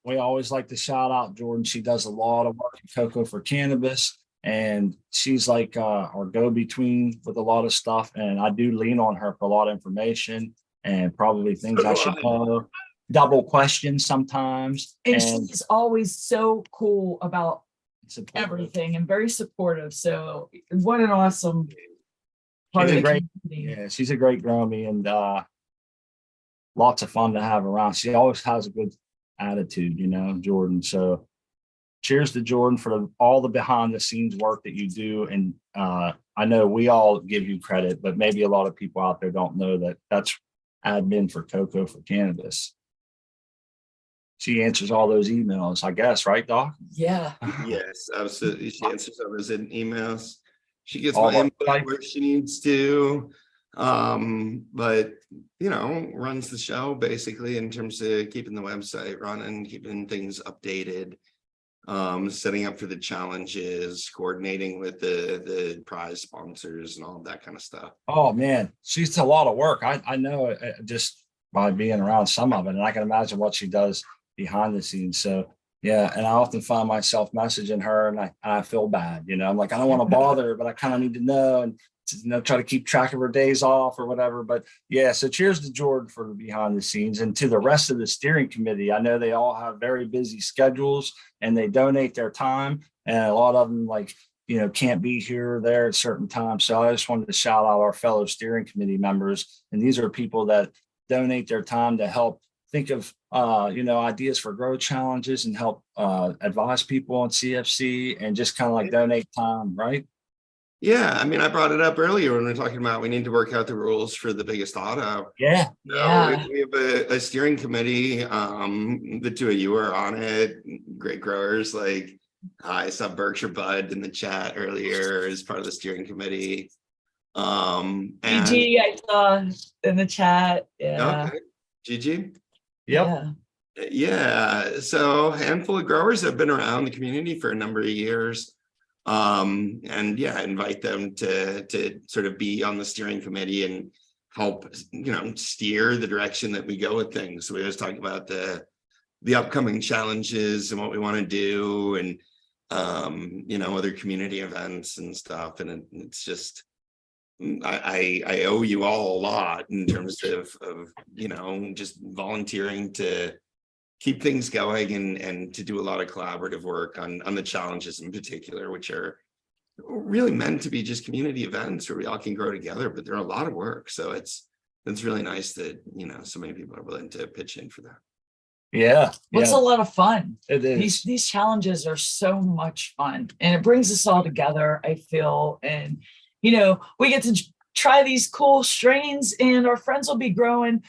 We always like to shout out Jordan. She does a lot of work at Cocoa for Cannabis, and she's like our go-between with a lot of stuff. And I do lean on her for a lot of information and probably things I should know. Double questions sometimes. And she's always so cool about everything and very supportive. So what an awesome part of the community. Yeah, she's a great grommy and lots of fun to have around. She always has a good attitude, Jordan. So cheers to Jordan for all the behind the scenes work that you do. And I know we all give you credit, but maybe a lot of people out there don't know that that's admin for Cocoa for Cannabis. she answers all those emails, I guess, right, Doc? Yeah. Yes, absolutely. She answers all those emails. She gets All my our input Skype. where she needs to. But runs the show basically in terms of keeping the website running, keeping things updated, setting up for the challenges, coordinating with the prize sponsors and all of that kind of stuff. Oh man, she's a lot of work. I know it just by being around some of it, and I can imagine what she does behind the scenes. So yeah, and I often find myself messaging her, and I feel bad. I'm like, I don't want to bother her, but I kind of need to know, and try to keep track of her days off or whatever. But yeah, so cheers to Jordan for the behind the scenes, and to the rest of the steering committee. I know they all have very busy schedules, and they donate their time, and a lot of them can't be here or there at certain times. So I just wanted to shout out our fellow steering committee members. And these are people that donate their time to help think of, ideas for growth challenges and help advise people on CFC and just kind of like donate time, right? Yeah, I mean, I brought it up earlier when we were talking about we need to work out the rules for the biggest auto. Yeah. Yeah. We have a steering committee. The two of you are on it. Great growers. Like I saw Berkshire Bud in the chat earlier as part of the steering committee. And GG, I saw in the chat. Yeah. okay. Gigi. Yep. Yeah. So a handful of growers have been around the community for a number of years. And yeah, invite them to sort of be on the steering committee and help, steer the direction that we go with things. So we always talk about the upcoming challenges and what we want to do, and other community events and stuff. And it's just, I owe you all a lot in terms of just volunteering to keep things going and to do a lot of collaborative work on the challenges in particular, which are really meant to be just community events where we all can grow together, but they're a lot of work. So it's really nice that, so many people are willing to pitch in for that. Yeah. It's a lot of fun. It is. These challenges are so much fun, and it brings us all together, I feel. And, we get to try these cool strains, and our friends will be growing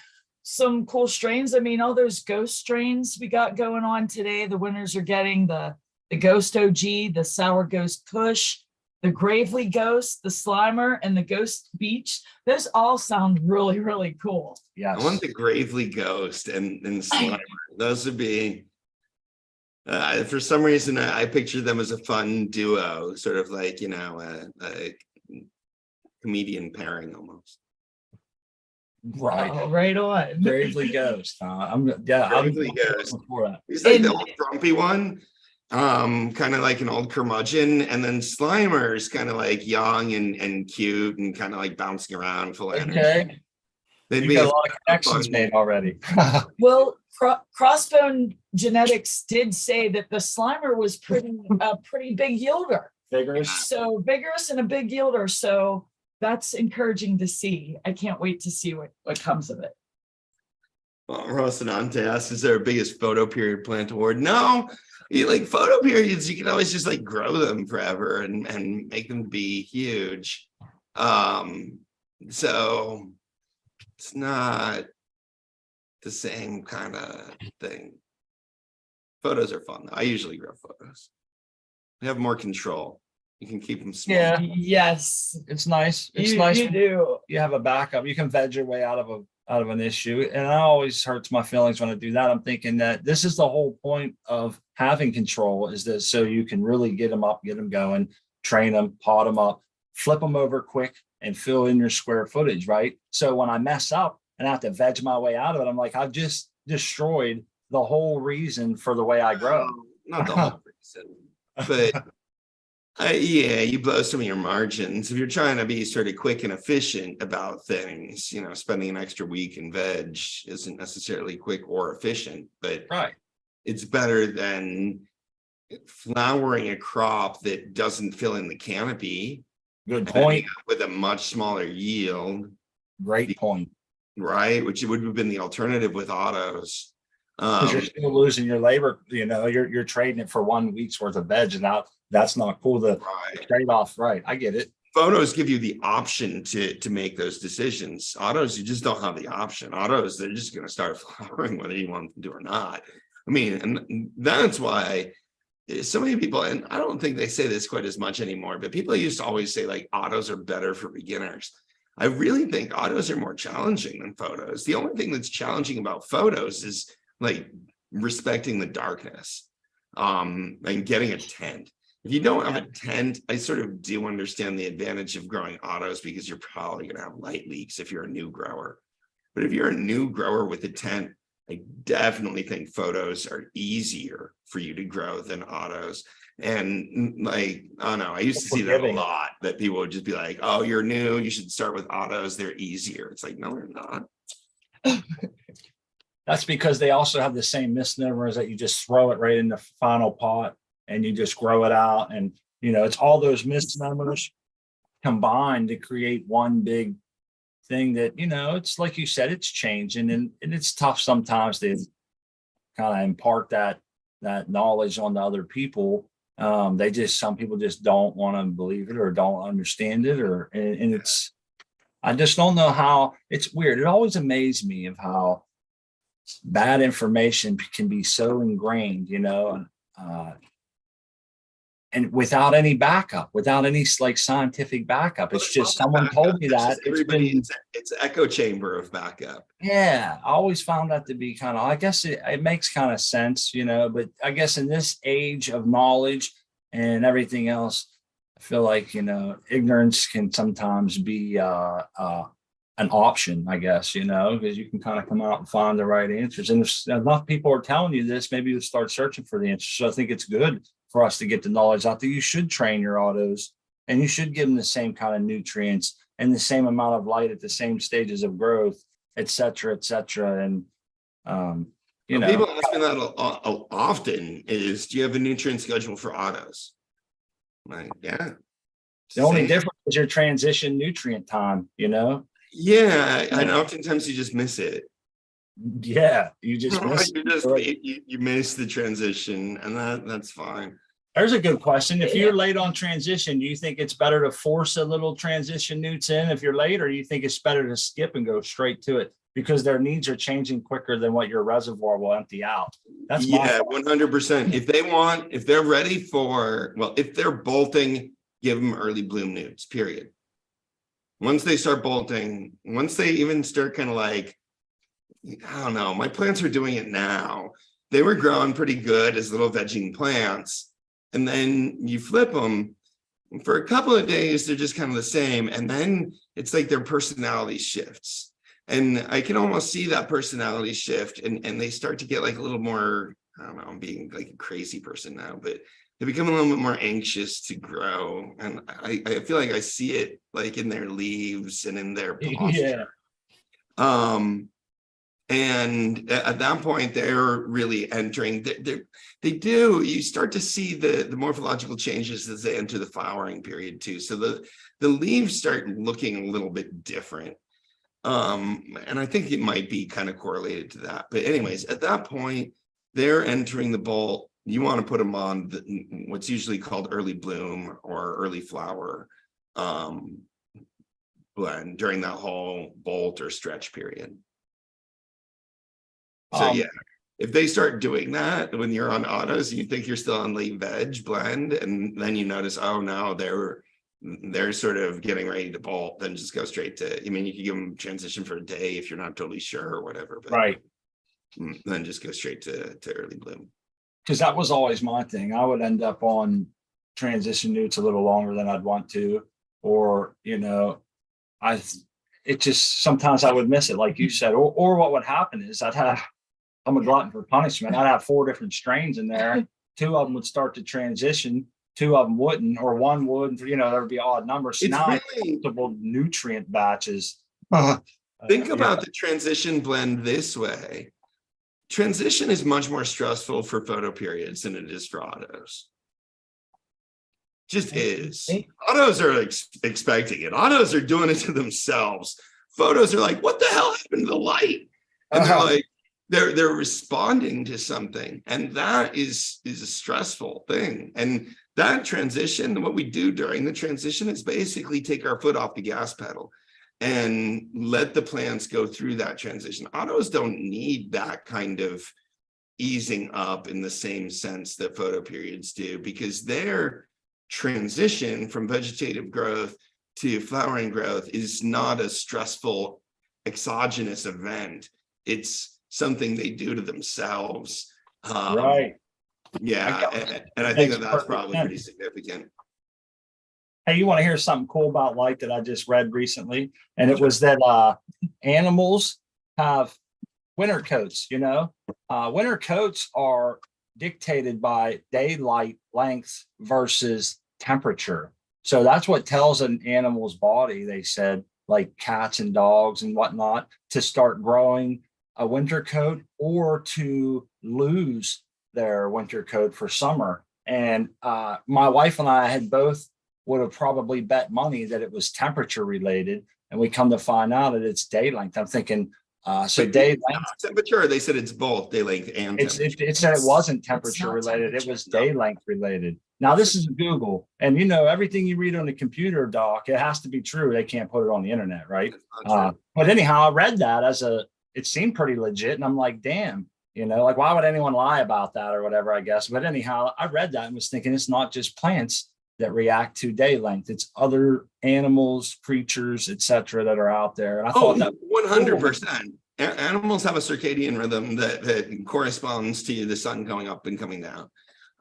some cool strains. I mean, all those ghost strains we got going on today, the winners are getting the Ghost OG, the Sour Ghost Kush, the Gravely Ghost, the Slimer, and the Ghost Beach. Those all sound really, really cool. Yes. I want the Gravely Ghost and Slimer. Those would be, for some reason, I picture them as a fun duo, sort of like, a comedian pairing almost. Right. Oh, right on. Gravely Ghost. Gravely Ghost. That. He's like the old grumpy one, kind of like an old curmudgeon, and then Slimer's kind of like young and cute and kind of like bouncing around full of energy. Okay. They'd You be got a lot of connections made already. Well, Crossbone Genetics did say that the Slimer was a pretty big yielder. Vigorous. So vigorous and a big yielder. So that's encouraging to see. I can't wait to see what comes of it. Well, Rocinante asks, is there a biggest photo period plant award? No, like photo periods, you can always just like grow them forever and make them be huge. So it's not the same kind of thing. Photos are fun though. I usually grow photos. You have more control. You can keep them small. Yeah. Yes. It's nice. It's you, nice. You do. You have a backup. You can veg your way out of an issue. And it always hurts my feelings when I do that. I'm thinking that this is the whole point of having control, is that so you can really get them up, get them going, train them, pot them up, flip them over quick, and fill in your square footage, right? So when I mess up and I have to veg my way out of it, I'm like, I've just destroyed the whole reason for the way I grow. Not the whole reason, but yeah, you blow some of your margins. If you're trying to be sort of quick and efficient about things, spending an extra week in veg isn't necessarily quick or efficient, but Right. It's better than flowering a crop that doesn't fill in the canopy. Good point. With a much smaller yield. Great point. Right, which would have been the alternative with autos. Because you're still losing your labor, you're trading it for 1 week's worth of veg, and that's not cool. The trade-off, right? I get it. Photos give you the option to make those decisions. Autos, you just don't have the option. Autos, they're just going to start flowering whether you want them to or not. I mean, and that's why so many people, and I don't think they say this quite as much anymore, but people used to always say like autos are better for beginners. I really think autos are more challenging than photos. The only thing that's challenging about photos is like respecting the darkness and getting a tent. If you don't have a tent, I sort of do understand the advantage of growing autos because you're probably going to have light leaks if you're a new grower. But if you're a new grower with a tent, I definitely think photos are easier for you to grow than autos. And like, I don't know, I used to see that a lot, that people would just be like, oh, you're new, you should start with autos, they're easier. It's like, no, they're not. That's because they also have the same misnomers that you just throw it right in the final pot and you just grow it out. And, you know, it's all those misnomers combined to create one big thing that, you know, it's like you said, it's changing, and it's tough sometimes to kind of impart that knowledge on to other people. Some people just don't want to believe it or don't understand it, and it's, I just don't know how. It's weird. It always amazed me of how bad information can be so ingrained, you know, and without any backup, without any like scientific backup. It's just someone told me that. It's echo chamber of backup. Yeah, I always found that to be kind of, I guess it makes kind of sense, you know, but I guess in this age of knowledge and everything else, I feel like, you know, ignorance can sometimes be an option, I guess, you know, because you can kind of come out and find the right answers. And if enough people are telling you this, maybe you'll start searching for the answers. So I think it's good for us to get the knowledge out there. You should train your autos and you should give them the same kind of nutrients and the same amount of light at the same stages of growth, et cetera, et cetera. And, you know, people ask me that often is, do you have a nutrient schedule for autos? I'm like, yeah. The only difference is your transition nutrient time, you know? Yeah. And oftentimes you just miss it. Yeah, you just miss you miss the transition, and that's fine. There's a good question. If you're late on transition, do you think it's better to force a little transition newts in if you're late, or do you think it's better to skip and go straight to it because their needs are changing quicker than what your reservoir will empty out? That's 100%. If they're ready for, well, if they're bolting, give them early bloom newts, period. Once they start bolting, once they even start kind of like, I don't know, my plants are doing it now. They were growing pretty good as little vegging plants. And then you flip them for a couple of days, they're just kind of the same. And then it's like their personality shifts. And I can almost see that personality shift. And they start to get like a little more, I don't know, I'm being like a crazy person now, but they become a little bit more anxious to grow. And I feel like I see it like in their leaves and in their posture. Yeah. And at that point, they're really entering, you start to see the morphological changes as they enter the flowering period too. So the leaves start looking a little bit different. And I think it might be kind of correlated to that. But anyways, at that point, they're entering the bolt. You want to put them on what's usually called early bloom or early flower blend during that whole bolt or stretch period. So yeah, if they start doing that when you're on autos, you think you're still on late veg blend, and then you notice, oh no, they're sort of getting ready to bolt, then just go straight to, I mean, you can give them transition for a day if you're not totally sure or whatever, but right. Then just go straight to early bloom. Because that was always my thing. I would end up on transition newts a little longer than I'd want to, or, you know, it just, sometimes I would miss it, like you said, or what would happen is I'm a glutton for punishment. I'd have 4 different strains in there. 2 of them would start to transition. 2 of them wouldn't, or 1 would, you know, there would be odd numbers. It's now really multiple nutrient batches. Think about the transition blend this way. Transition is much more stressful for photo periods than it is for autos. Just is. Autos are expecting it. Autos are doing it to themselves. Photos are like, what the hell happened to the light? And they're like, they're responding to something, and that is a stressful thing. And that transition, what we do during the transition is basically take our foot off the gas pedal and let the plants go through that transition. Autos don't need that kind of easing up in the same sense that photoperiods do, because their transition from vegetative growth to flowering growth is not a stressful exogenous event. It's something they do to themselves. Right. Yeah, and I think Makes that's perfect probably sense. pretty significant. Hey, you want to hear something cool about light that I just read recently? And it was that animals have winter coats, you know? Winter coats are dictated by daylight length versus temperature. So that's what tells an animal's body, they said, like cats and dogs and whatnot, to start growing a winter coat or to lose their winter coat for summer. And my wife and I had both would have probably bet money that it was temperature related. And we come to find out that it's day length. I'm thinking, so day length. Temperature, they said it's both day length and temperature. It said it wasn't It's temperature not related. It temperature. was day length related. Now this is Google, and you know everything you read on the computer, Doc, it has to be true. They can't put it on the internet, right? But anyhow, I read that it seemed pretty legit, and I'm like, damn, you know, like why would anyone lie about that or whatever? I guess. But anyhow, I read that and was thinking it's not just plants that react to day length; it's other animals, creatures, etc., that are out there. And I thought that 100%. Animals have a circadian rhythm that corresponds to the sun going up and coming down.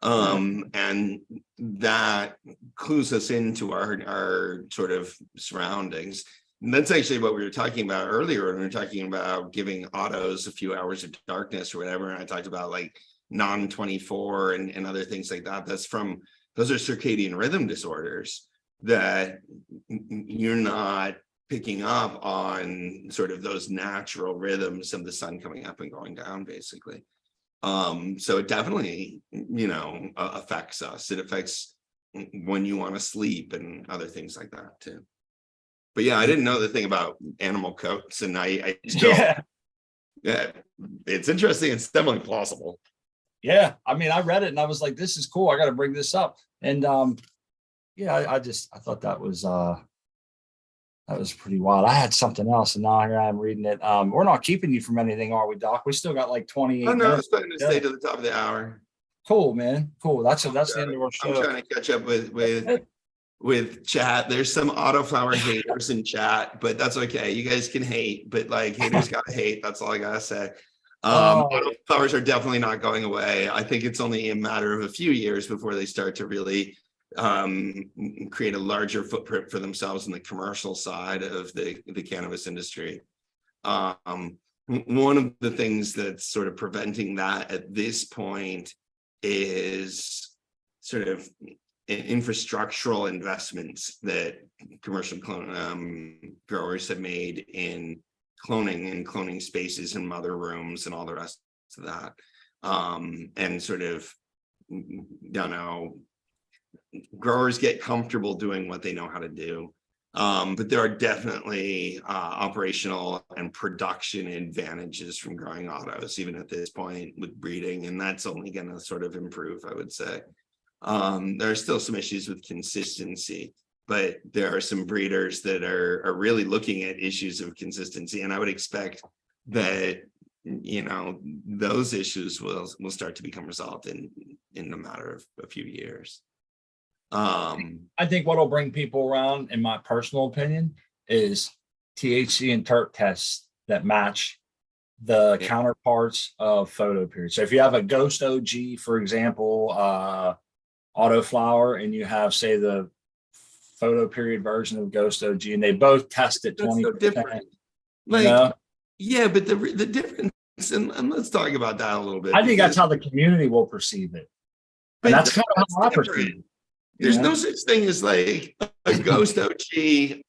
And that clues us into our sort of surroundings. And that's actually what we were talking about earlier when we were talking about giving autos a few hours of darkness or whatever. And I talked about like non-24 and other things like that. Those are circadian rhythm disorders that you're not picking up on sort of those natural rhythms of the sun coming up and going down, basically. So it definitely, you know, affects us. It affects when you want to sleep and other things like that too. But yeah, I didn't know the thing about animal coats, and I still, yeah, it's interesting. It's definitely plausible. Yeah, I mean, I read it and I was like, this is cool. I got to bring this up. And yeah, I thought that was pretty wild. I had something else, and now here I am reading it. We're not keeping you from anything, are we, Doc? We still got like 28 Oh no, minutes. it's starting to stay to the top of the hour. Cool, man. Cool. That's the end of our show. I'm trying to catch up with chat. There's some Autoflower haters in chat, but that's okay. You guys can hate, but like haters gotta hate. That's all I gotta say. Autoflowers are definitely not going away. I think it's only a matter of a few years before they start to really create a larger footprint for themselves in the commercial side of the cannabis industry. One of the things that's sort of preventing that at this point is sort of infrastructural investments that commercial growers have made in cloning and cloning spaces and mother rooms and all the rest of that. And sort of, don't know, growers get comfortable doing what they know how to do. But there are definitely operational and production advantages from growing autos, even at this point with breeding, and that's only going to sort of improve, I would say. There are still some issues with consistency, but there are some breeders that are really looking at issues of consistency, and I would expect that, you know, those issues will start to become resolved in a matter of a few years. I think what'll bring people around, in my personal opinion, is THC and terp tests that match the counterparts of photo period. So if you have a Ghost OG, for example, Autoflower, and you have, say, the photo period version of Ghost OG, and they both test at 20%. So different. Like, you know? Yeah, but the difference, and let's talk about that a little bit. I think that's how the community will perceive it. And that's kind of how I perceive it. There's no such thing as like a Ghost OG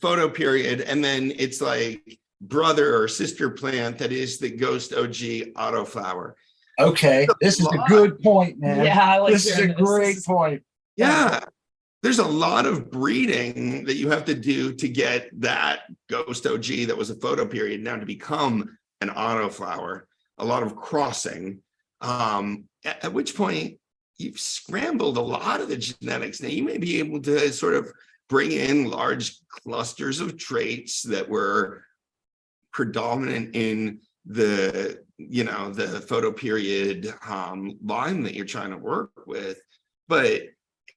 photo period, and then it's like brother or sister plant that is the Ghost OG Autoflower. Okay, this is a good point, man. Yeah, I like this is a great point. Yeah, there's a lot of breeding that you have to do to get that Ghost OG that was a photo period now to become an Autoflower. A lot of crossing, at which point you've scrambled a lot of the genetics. Now you may be able to sort of bring in large clusters of traits that were predominant in the the photo period line that you're trying to work with, but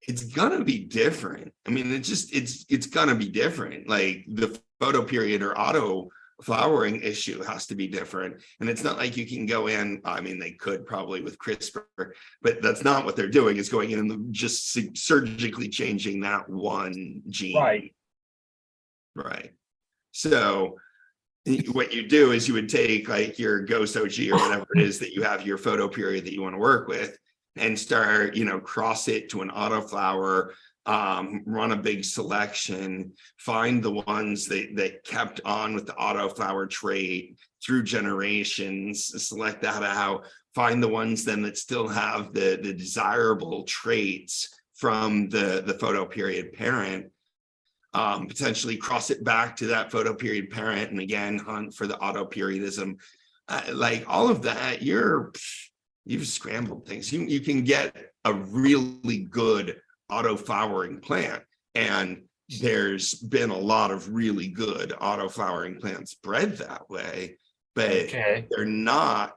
it's gonna be different. I mean, it's gonna be different. Like the photo period or auto flowering issue has to be different, and it's not like you can go in. I mean, they could probably with CRISPR, but that's not what they're doing. Is going in and just surgically changing that one gene. Right. So what you do is you would take like your Ghost OG or whatever it is that you have your photo period that you want to work with, and start, cross it to an autoflower, run a big selection, find the ones that kept on with the autoflower trait through generations, select that out, find the ones then that still have the desirable traits from the photo period parent, potentially cross it back to that photo period parent, and again hunt for the auto periodism. Like all of that, you've scrambled things. You can get a really good auto flowering plant, and there's been a lot of really good auto flowering plants bred that way, but they're not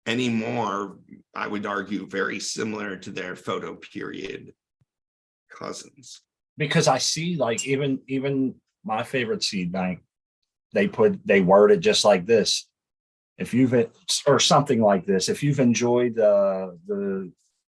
anymore, I would argue, very similar to their photo period cousins. Because I see like even my favorite seed bank, they word it just like this. If you've, or something like this, if you've enjoyed the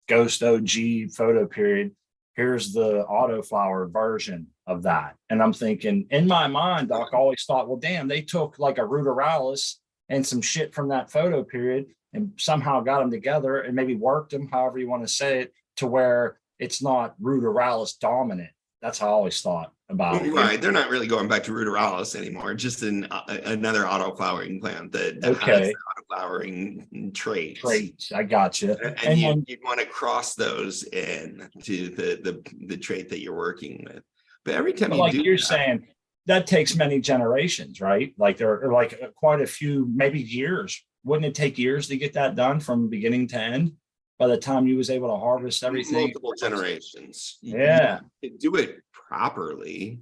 Ghost OG photo period, here's the autoflower version of that. And I'm thinking in my mind, Doc, I always thought, well, damn, they took like a ruderalis and some shit from that photo period and somehow got them together and maybe worked them, however you want to say it, to where it's not ruderalis dominant. That's how I always thought about it. Right. They're not really going back to ruderalis anymore. Just another auto-flowering plant that has auto-flowering traits. I got you. And you'd want to cross those in to the trait that you're working with. But every time you're saying, that takes many generations, right? Like there are like quite a few, maybe years. Wouldn't it take years to get that done from beginning to end? By the time you was able to harvest everything, multiple generations. Yeah, you do it properly.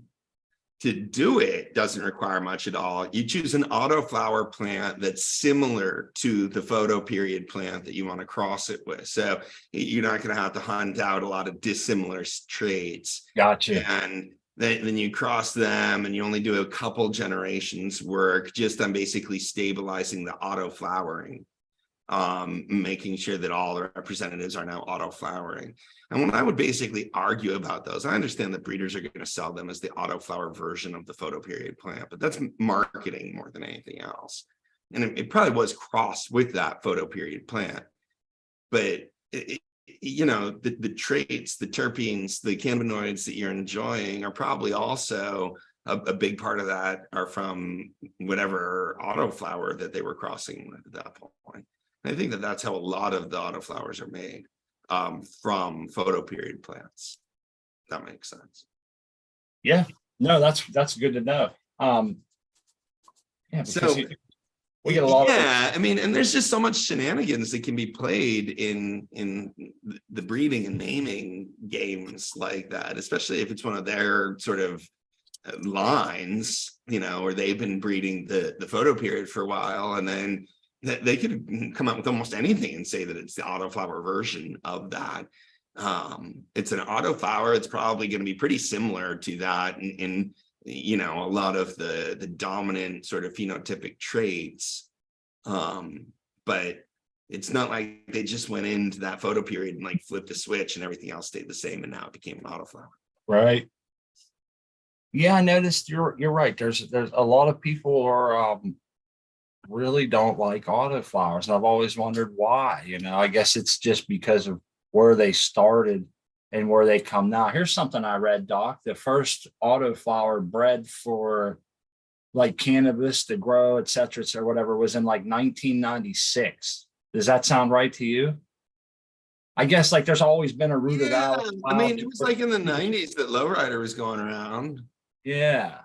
To do it doesn't require much at all. You choose an autoflower plant that's similar to the photo period plant that you want to cross it with. So you're not going to have to hunt out a lot of dissimilar traits. Gotcha. And then you cross them, and you only do a couple generations work just on basically stabilizing the autoflowering. Making sure that all the representatives are now auto flowering. And when I would basically argue about those, I understand that breeders are going to sell them as the auto flower version of the photo period plant, but that's marketing more than anything else. And it probably was crossed with that photo period plant, but the traits, the terpenes, the cannabinoids that you're enjoying are probably also a big part of that are from whatever auto flower that they were crossing with at that point. I think that's how a lot of the autoflowers are made, from photo period plants. That makes sense. Yeah, no, that's good to know. Yeah, so we get a lot. I mean, and there's just so much shenanigans that can be played in the breeding and naming games like that, especially if it's one of their sort of lines, where they've been breeding the photo period for a while, and then they could come up with almost anything and say that it's the autoflower version of that. It's an autoflower. It's probably going to be pretty similar to that in a lot of the dominant sort of phenotypic traits. But it's not like they just went into that photo period and like flipped a switch and everything else stayed the same and now it became an autoflower. Right. Yeah, I noticed you're right. There's a lot of people are really don't like autoflowers. I've always wondered why. I guess it's just because of where they started and where they come now. Here's something I read, Doc. The first autoflower bred for like cannabis to grow, et cetera, whatever, was in like 1996. Does that sound right to you? I guess like there's always been a ruderalis. Yeah, I mean, it was like in the 90s that lowrider was going around. Yeah.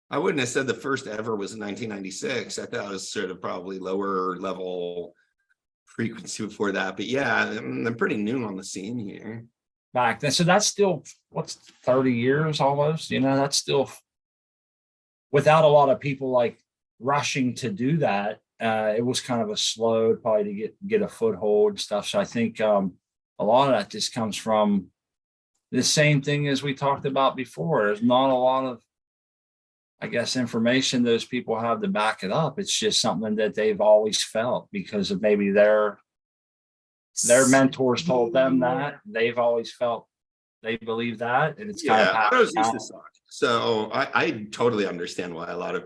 I wouldn't have said the first ever was in 1996. I thought it was sort of probably lower level frequency before that. But yeah, they're pretty new on the scene here. Back then. So that's still, what's 30 years almost? That's still without a lot of people like rushing to do that. it was kind of a slow probably to get a foothold and stuff. So I think a lot of that just comes from the same thing as we talked about before. There's not a lot of, I guess, information those people have to back it up. It's just something that they've always felt because of maybe their mentors told them that. They've always felt they believe that, and it's kind of autos used to suck. So I totally understand why a lot of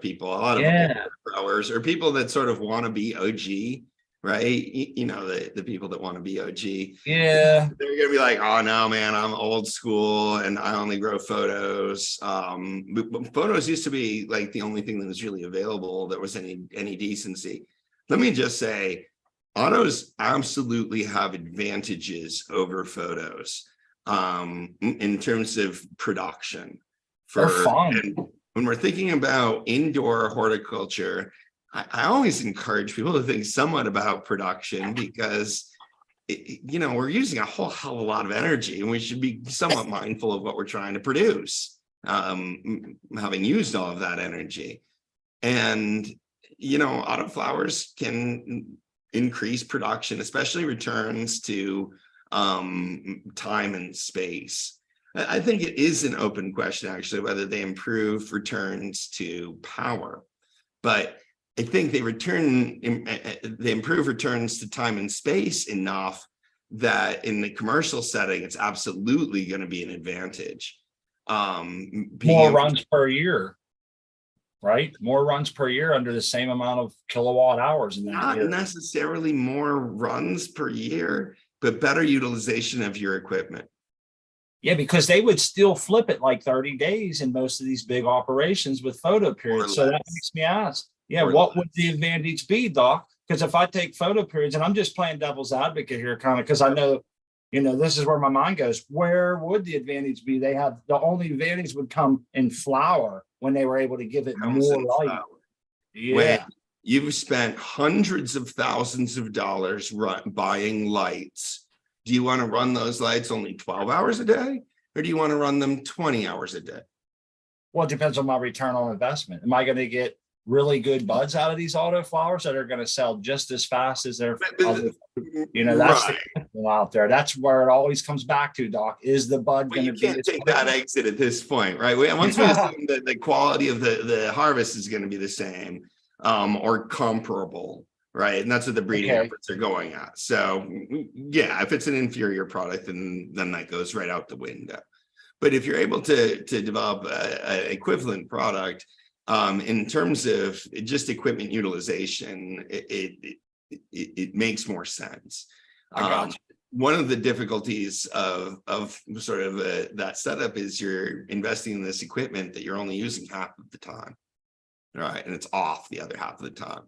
growers or people that sort of want to be OG, right? You know, the people that want to be OG. Yeah. They're gonna be like, oh no, man, I'm old school and I only grow photos. Photos used to be like the only thing that was really available that was any decency. Let me just say, autos absolutely have advantages over photos in terms of production. They're fun. And when we're thinking about indoor horticulture, I always encourage people to think somewhat about production because we're using a whole hell of a lot of energy and we should be somewhat mindful of what we're trying to produce, having used all of that energy. And autoflowers can increase production, especially returns to time and space. I think it is an open question, actually, whether they improve returns to power. But I think they improve returns to time and space enough that in the commercial setting, it's absolutely going to be an advantage. More runs per year, right? More runs per year under the same amount of kilowatt hours in that not year. necessarily more runs per year, but better utilization of your equipment. Yeah, because they would still flip it like 30 days in most of these big operations with photo periods. So that makes me ask, what would the advantage be, Doc? Because if I take photo periods, and I'm just playing devil's advocate here, kind of, because I know, this is where my mind goes. Where would the advantage be? The only advantage would come in flower when they were able to give it more light. Yeah. When you've spent hundreds of thousands of dollars buying lights, do you want to run those lights only 12 hours a day, or do you want to run them 20 hours a day? Well, it depends on my return on investment. Am I going to get really good buds out of these autoflowers that are going to sell just as fast as their other, that's right. the out there. That's where it always comes back to, Doc. Is the bud going to be? You can't take that exit at this point, right? Once we assume that the quality of the harvest is going to be the same or comparable, right? And that's what the breeding efforts are going at. So yeah, if it's an inferior product, then that goes right out the window. But if you're able to develop an equivalent product in terms of just equipment utilization, it makes more sense. One of the difficulties of sort of that setup is you're investing in this equipment that you're only using half of the time, right? And it's off the other half of the time.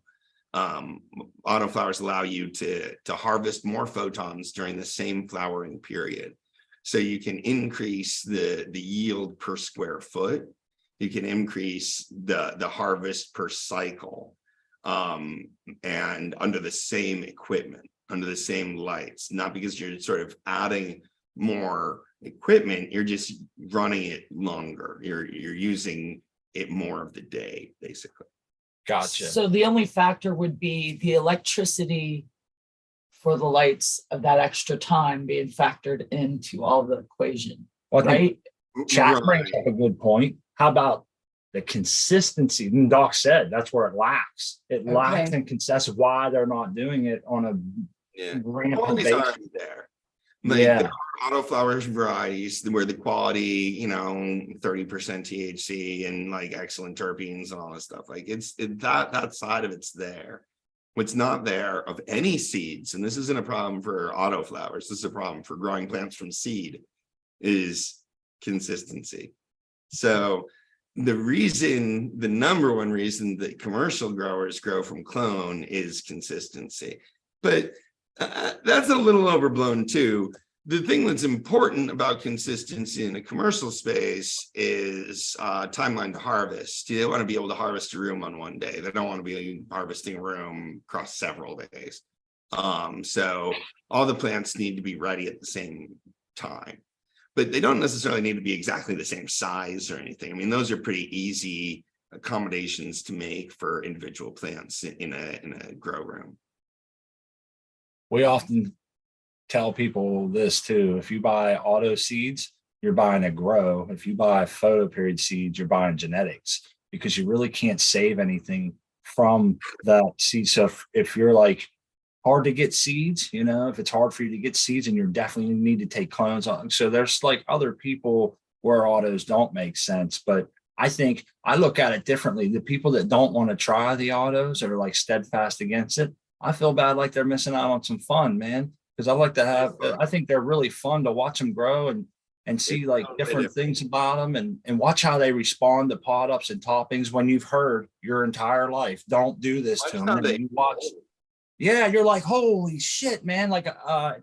Autoflowers allow you to harvest more photons during the same flowering period. So you can increase the yield per square foot. You can increase the harvest per cycle, and under the same equipment, under the same lights, not because you're sort of adding more equipment, you're just running it longer. You're using it more of the day, basically. Gotcha. So the only factor would be the electricity for the lights of that extra time being factored into all the equation, right? Chat brings up a good point. How about the consistency? And Doc said that's where it lacks. It lacks in consistency. Why they're not doing it on a rampant basis. There. There are autoflowers varieties where the quality, 30% THC and like excellent terpenes and all this stuff. Like that side of it's there. What's not there of any seeds, and this isn't a problem for autoflowers, this is a problem for growing plants from seed, is consistency. So the number one reason that commercial growers grow from clone is consistency. But that's a little overblown too. The thing that's important about consistency in the commercial space is timeline to harvest. They want to be able to harvest a room on one day. They don't want to be harvesting a room across several days. So all the plants need to be ready at the same time, but they don't necessarily need to be exactly the same size or anything. I mean, those are pretty easy accommodations to make for individual plants in a grow room. We often tell people this too. If you buy auto seeds, you're buying a grow. If you buy photoperiod seeds, you're buying genetics, because you really can't save anything from that seed. So if you're like hard to get seeds, you know, if it's hard for you to get seeds, and you're definitely need to take clones on. So there's like other people where autos don't make sense. But I think I look at it differently. The people that don't want to try the autos or are like steadfast against it, I feel bad like they're missing out on some fun, man. Because I like to have, I think they're really fun to watch them grow and see like different things about them, and watch how they respond to pot ups and toppings when you've heard your entire life, don't do this to them. And you watch, yeah, you're like, holy shit, man, like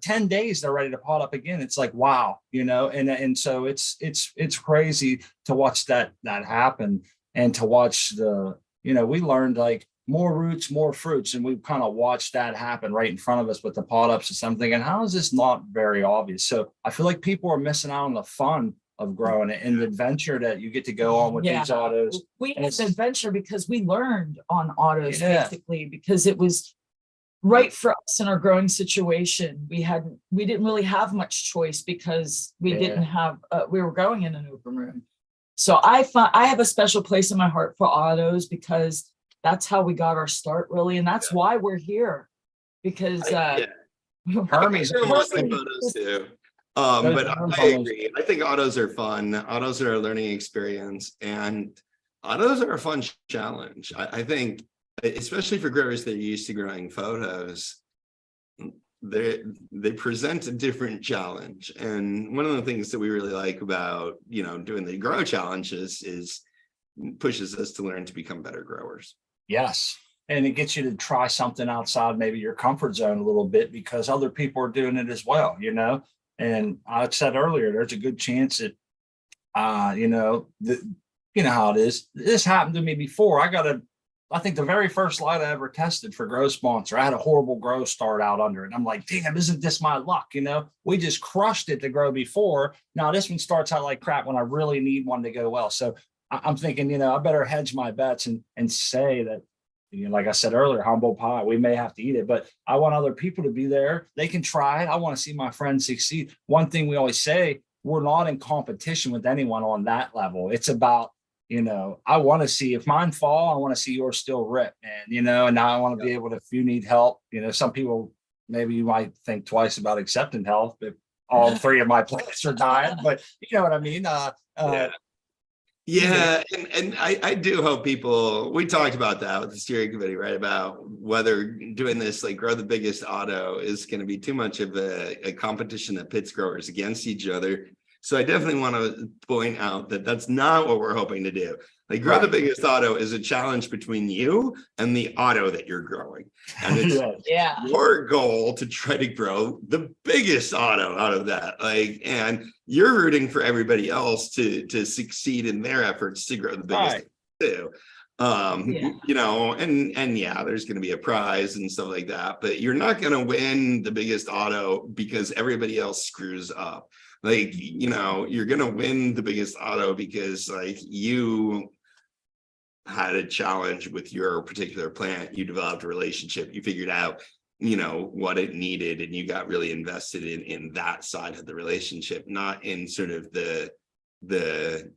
10 days they're ready to pot up again. It's like, wow, you know, and so it's crazy to watch that happen, and to watch the, you know, we learned like more roots, more fruits, and we've kind of watched that happen right in front of us with the pot ups and something. And how is this not very obvious? So I feel like people are missing out on the fun of growing it and the adventure that you get to go on with these autos. We had an adventure because we learned on autos basically, because it was right for us in our growing situation. We didn't really have much choice because we didn't have, we were growing in an open room. So I have a special place in my heart for autos, because that's how we got our start, really. And that's why we're here, because Hermes mostly photos too. But I agree. I think autos are fun. Autos are a learning experience, and autos are a fun challenge. I think, especially for growers that are used to growing photos, they present a different challenge. And one of the things that we really like about, you know, doing the grow challenges is pushes us to learn to become better growers. Yes. And it gets you to try something outside maybe your comfort zone a little bit, because other people are doing it as well, you know. And I said earlier, there's a good chance that, you know, you know how it is. This happened to me before. I think the very first light I ever tested for Grow Sponsor, I had a horrible grow start out under it. And I'm like, damn, isn't this my luck? You know, we just crushed it to grow before. Now this one starts out like crap when I really need one to go well. So I'm thinking, you know, I better hedge my bets and say that, you know, like I said earlier, humble pie, we may have to eat it, but I want other people to be there. They can try it. I want to see my friends succeed. One thing we always say, we're not in competition with anyone on that level. It's about, you know, I want to see, if mine fall, I want to see yours still rip, man, you know, and now I want to be able to, if you need help, you know, some people, maybe you might think twice about accepting help if all three of my plants are dying, but you know what I mean? Yeah, and I do hope people, we talked about that with the steering committee, right? About whether doing this, like grow the biggest auto, is going to be too much of a competition that pits growers against each other. So I definitely want to point out that that's not what we're hoping to do. Like grow the biggest auto is a challenge between you and the auto that you're growing. And it's your goal to try to grow the biggest auto out of that. Like, and you're rooting for everybody else to succeed in their efforts to grow the biggest too. You know, and yeah, there's going to be a prize and stuff like that, but you're not going to win the biggest auto because everybody else screws up. Like, you know, you're going to win the biggest auto because like you had a challenge with your particular plant, you developed a relationship, you figured out, you know, what it needed, and you got really invested in that side of the relationship, not in sort of the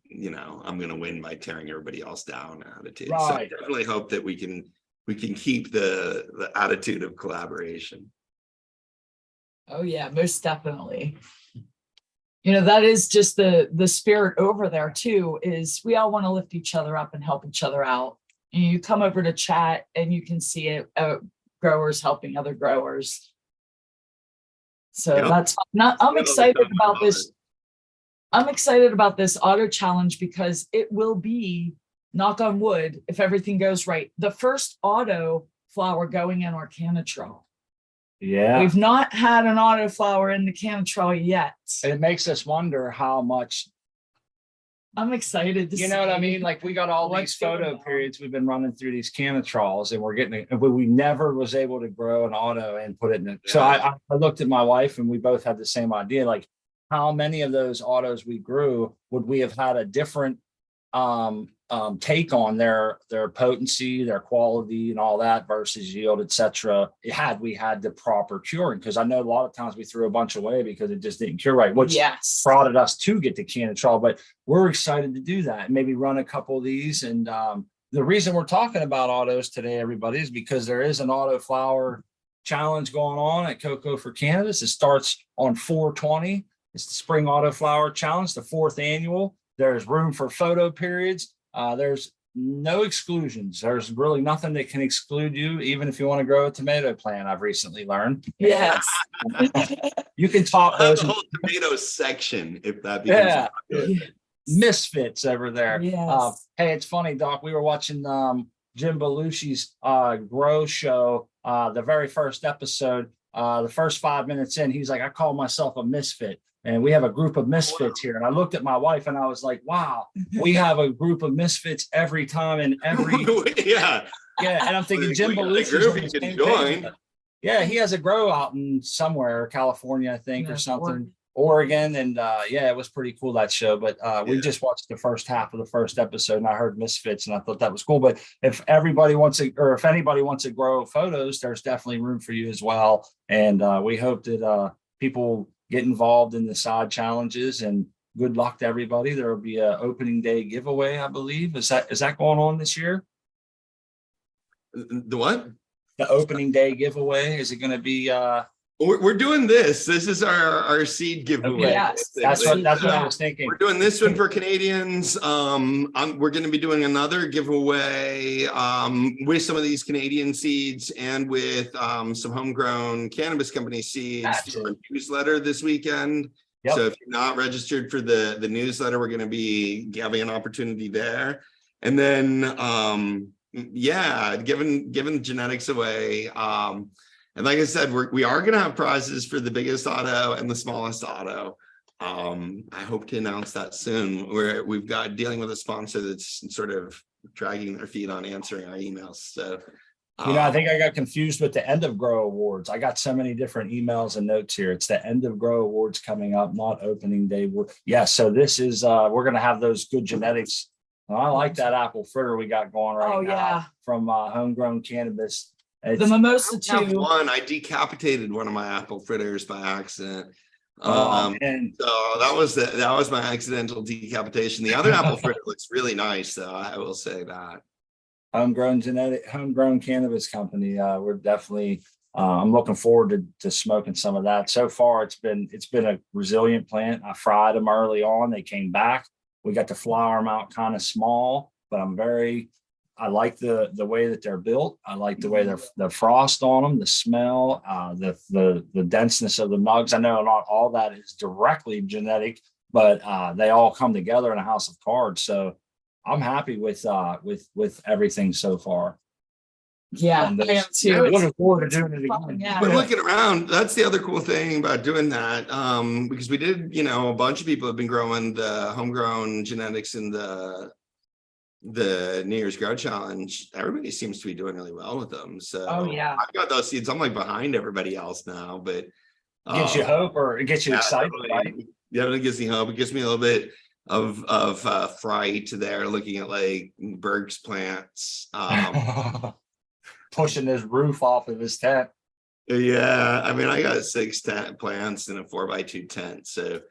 you know, I'm going to win by tearing everybody else down attitude. So I definitely hope that we can keep the attitude of collaboration. Oh yeah, most definitely. You know, that is just the spirit over there too, is we all want to lift each other up and help each other out. And you come over to chat and you can see it, growers helping other growers. So that's not, I'm excited about this. I'm excited about this auto challenge because it will be, knock on wood, if everything goes right, the first auto flower going in our Canatrell. Yeah. We've not had an autoflower in the Canatrell yet. It makes us wonder how much. I'm excited to see. You know what I mean? Like we got all these photo periods we've been running through these Canatrells, and we're getting it, but we never was able to grow an auto and put it in it. So I looked at my wife and we both had the same idea. Like, how many of those autos we grew would we have had a different take on their potency, their quality, and all that versus yield, etc. Had we had the proper curing, because I know a lot of times we threw a bunch away because it just didn't cure right, which prodded us to get the can of trial. But we're excited to do that and maybe run a couple of these. And the reason we're talking about autos today, everybody, is because there is an Autoflower challenge going on at Cocoforcannabis. It starts on 4/20. It's the Spring Autoflower Challenge, the 4th annual. There's room for photo periods. There's no exclusions. There's really nothing that can exclude you, even if you want to grow a tomato plant, I've recently learned. Yes. You can top We'll have those. the whole tomato section if that becomes popular. Misfits over there. Yes. Hey, it's funny, Doc. We were watching Jim Belushi's grow show, the very first episode. The first 5 minutes in, he's like, I call myself a misfit. And we have a group of misfits here. And I looked at my wife and I was like, wow, we have a group of misfits every time and every. Yeah. Yeah. And I'm thinking Jim Belushi. Join. Yeah. He has a grow out in somewhere, California, I think, or something. Oregon. And yeah, it was pretty cool, that show. But we just watched the first half of the first episode and I heard misfits and I thought that was cool. But if everybody wants to, or if anybody wants to grow photos, there's definitely room for you as well. And we hope that people get involved in the side challenges, and good luck to everybody. There will be an opening day giveaway, I believe. Is that going on this year? The what? The opening day giveaway. Is it going to be we're doing this. This is our seed giveaway. Okay. Yes, that's what I was thinking. We're doing this one for Canadians. We're going to be doing another giveaway with some of these Canadian seeds and with some homegrown cannabis company seeds through our newsletter this weekend. Yep. So if you're not registered for the newsletter, we're going to be having an opportunity there. And then giving genetics away. And like I said, we are going to have prizes for the biggest auto and the smallest auto. I hope to announce that soon. We've got dealing with a sponsor that's sort of dragging their feet on answering our emails. So, I think I got confused with the End of Grow Awards. I got so many different emails and notes here. It's the End of Grow Awards coming up, not opening day. Yeah, so this is we're going to have those good genetics. I like that apple fritter we got going right now from Homegrown Cannabis. The mimosa too. I decapitated one of my apple fritters by accident. So that was my accidental decapitation. The other apple fritter looks really nice, though. I will say that. Homegrown Cannabis Company. We're definitely. I'm looking forward to smoking some of that. So far, it's been a resilient plant. I fried them early on. They came back. We got to flower them out kind of small, but I like the way that they're built. I like the way the frost on them, the smell, the denseness of the nugs. I know not all that is directly genetic, but they all come together in a house of cards. So I'm happy with everything so far. Yeah, I am too. Looking forward to doing it again. Yeah. But looking around, that's the other cool thing about doing that. Because we did, a bunch of people have been growing the homegrown genetics in the New Year's Grow Challenge. Everybody seems to be doing really well with them. So I've got those seeds. I'm like behind everybody else now, but it gives you hope, or it gets you excited, right? Yeah, it gives me hope. It gives me a little bit of fright there, looking at like Berg's plants. Pushing his roof off of his tent. Yeah, I mean, I got 6 tent plants in a 4x2 tent, so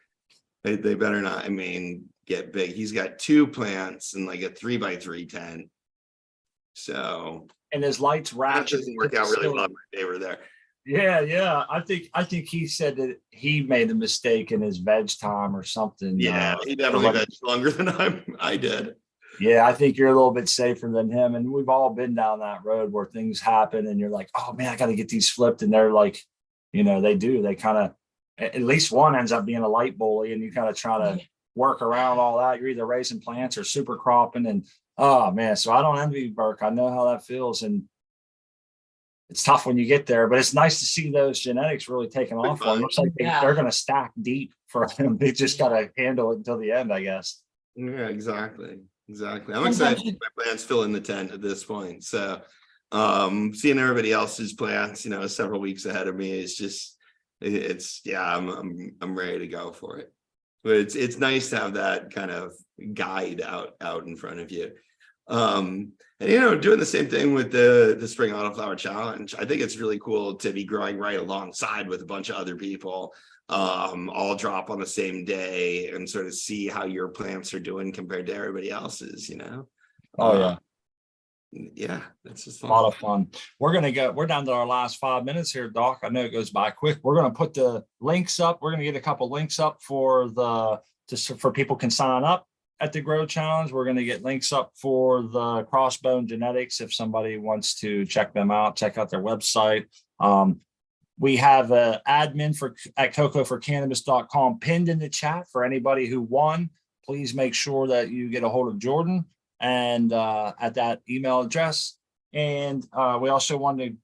they better not. I mean, get big. He's got 2 plants and like a 3x3 tent. So and his lights ratchet. That doesn't work out really well in my favor there. Yeah. I think he said that he made a mistake in his veg time or something. Yeah, he definitely veg longer than I did. Yeah, I think you're a little bit safer than him. And we've all been down that road where things happen and you're like, oh man, I got to get these flipped. And they're like, they kind of, at least one ends up being a light bully and you kind of try to work around all that. You're either raising plants or super cropping. And oh man, so I don't envy Burke. I know how that feels. And it's tough when you get there, but it's nice to see those genetics really taking off. It looks like they're going to stack deep for him. They just got to handle it until the end, I guess. Yeah, exactly. I'm excited to see my plants fill in the tent at this point. So seeing everybody else's plants, several weeks ahead of me is just I'm ready to go for it. but it's nice to have that kind of guide out in front of you. And doing the same thing with the Spring Autoflower Challenge. I think it's really cool to be growing right alongside with a bunch of other people, all drop on the same day and sort of see how your plants are doing compared to everybody else's, Oh yeah. Yeah, that's just A lot of fun. We're down to our last 5 minutes here, Doc. I know it goes by quick. We're going to put the links up. We're going to get a couple links up for people can sign up at the Grow Challenge. We're going to get links up for the Crossbone Genetics if somebody wants to check them out, check out their website. We have an admin at cocoforcannabis.com pinned in the chat for anybody who won. Please make sure that you get a hold of Jordan and at that email address. And we also want to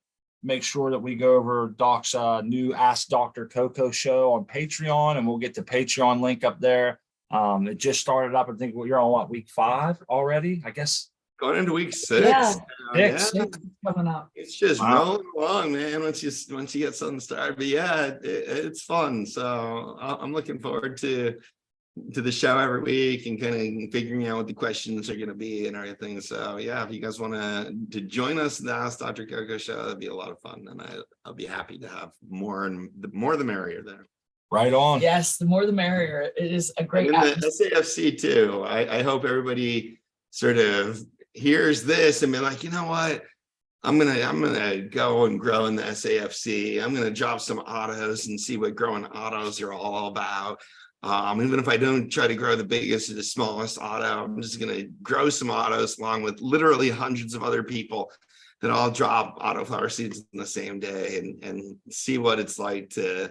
make sure that we go over Doc's new Ask Dr. Coco show on Patreon, and we'll get the Patreon link up there. It just started up. I think you're on week 5 already, I guess. Going into week 6. Yeah. Yeah. Coming up. It's just rolling along, man. Once you get something started, but yeah, it's fun. So I'm looking forward to the show every week and kind of figuring out what the questions are going to be and everything. So yeah, if you guys want to join us in the Ask Dr. Coco show, that'd be a lot of fun, and I'll be happy to have more, and the more the merrier there. Right on. Yes, the more the merrier. It is a great. And the SAFC too. I hope everybody sort of hears this and be like, you know what? I'm gonna go and grow in the SAFC. I'm gonna drop some autos and see what growing autos are all about. Even if I don't try to grow the biggest or the smallest auto, I'm just gonna grow some autos along with literally hundreds of other people that all drop autoflower seeds in the same day and see what it's like to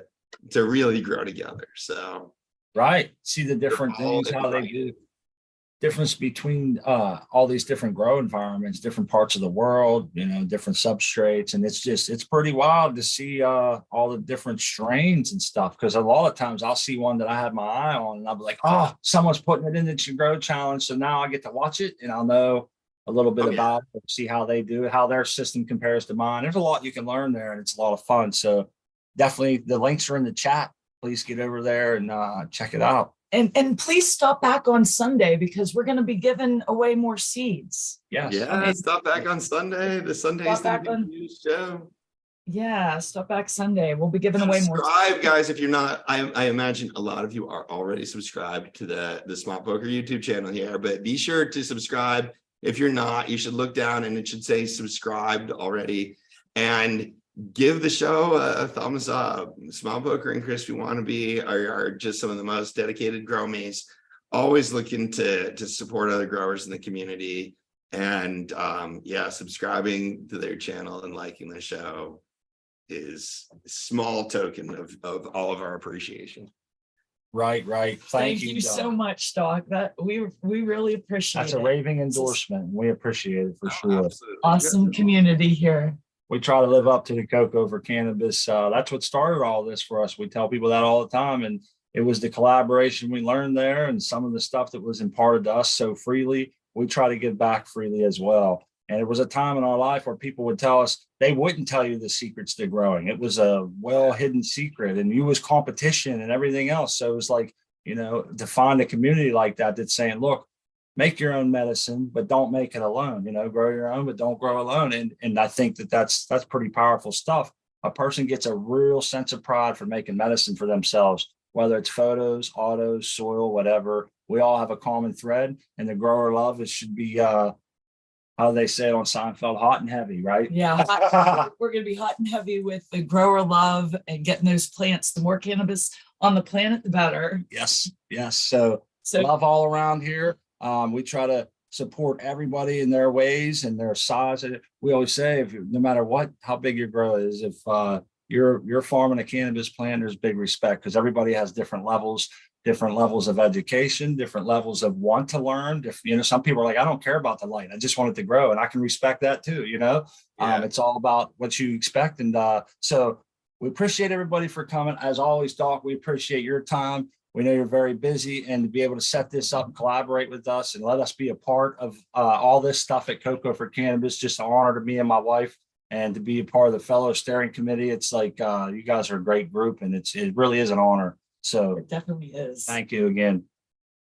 really grow together. So right, see the different things, how they do difference between all these different grow environments, different parts of the world, different substrates. And it's pretty wild to see all the different strains and stuff, because a lot of times I'll see one that I have my eye on and I'll be like, oh, someone's putting it in the Grow Challenge, so now I get to watch it and I'll know a little bit about it, see how they do it, how their system compares to mine. There's a lot you can learn there, and it's a lot of fun. So definitely the links are in the chat. Please get over there and check it out. And please stop back on Sunday, because we're going to be giving away more seeds. Yes. Yeah, stop back on Sunday. The Sunday's the news show. Yeah, stop back Sunday. We'll be giving away more. Subscribe, guys, if you're not. I imagine a lot of you are already subscribed to the Smart Poker YouTube channel here, but be sure to subscribe. If you're not, you should look down and it should say subscribed already, and give the show a thumbs up. Small Poker and Crispy Wannabe are just some of the most dedicated growmies, always looking to support other growers in the community. And subscribing to their channel and liking the show is a small token of all of our appreciation. Right. Thank you so much, Doc. That we really appreciate it. That's a raving endorsement. We appreciate it for sure. Absolutely. Awesome community here. We try to live up to the Coco for Cannabis. That's what started all this for us. We tell people that all the time. And it was the collaboration we learned there and some of the stuff that was imparted to us so freely. We try to give back freely as well. And it was a time in our life where people would tell us, they wouldn't tell you the secrets to growing. It was a well-hidden secret, and you was competition and everything else. So it was like, to find a community like that that's saying, look, make your own medicine, but don't make it alone. Grow your own, but don't grow alone. And I think that's pretty powerful stuff. A person gets a real sense of pride for making medicine for themselves, whether it's photos, autos, soil, whatever. We all have a common thread, and the grower love, it should be, how they say it on Seinfeld, hot and heavy, right? Yeah, we're going to be hot and heavy with the grower love and getting those plants. The more cannabis on the planet, the better. Yes. So love all around here. We try to support everybody in their ways and their size. We always say, no matter how big your grow is, if you're farming a cannabis plant, there's big respect, because everybody has different levels of education, different levels of want to learn. Some people are like, I don't care about the light, I just want it to grow, and I can respect that too. It's all about what you expect, and so we appreciate everybody for coming. As always, Doc, we appreciate your time. We know you're very busy, and to be able to set this up and collaborate with us and let us be a part of all this stuff at Coco for Cannabis, just an honor to me and my wife, and to be a part of the fellow steering committee. It's like you guys are a great group, and it really is an honor. So It definitely is. thank you again.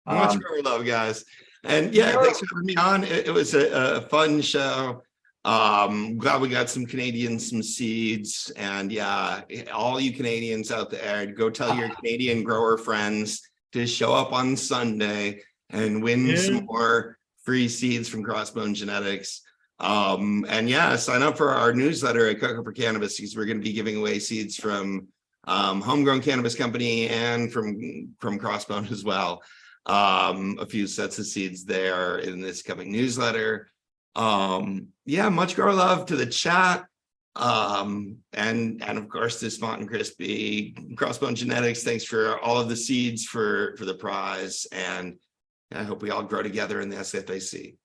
Much more love, guys. And yeah, thanks for having me on. It was a fun show. Glad we got some Canadians, some seeds, and yeah, all you Canadians out there, go tell your Canadian grower friends to show up on Sunday and win some more free seeds from Crossbone Genetics. And yeah, sign up for our newsletter at Cocoforcannabis, because we're going to be giving away seeds from Homegrown Cannabis Company and from Crossbone as well. A few sets of seeds there in this coming newsletter. Yeah, much grow love to the chat. And of course to Smart and Crispy, Crossbone Genetics, thanks for all of the seeds for the prize. And I hope we all grow together in the SFAC.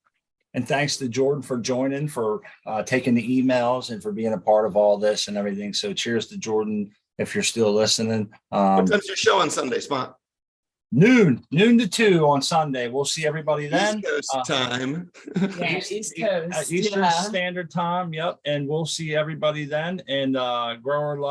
And thanks to Jordan for joining, for taking the emails and for being a part of all this and everything. So cheers to Jordan, if you're still listening. What time's your show on Sunday, Spot? Noon to 2 on Sunday. We'll see everybody then. East Coast time. Yeah, East Coast. Eastern yeah. Standard Time. Yep. And we'll see everybody then. And grower love.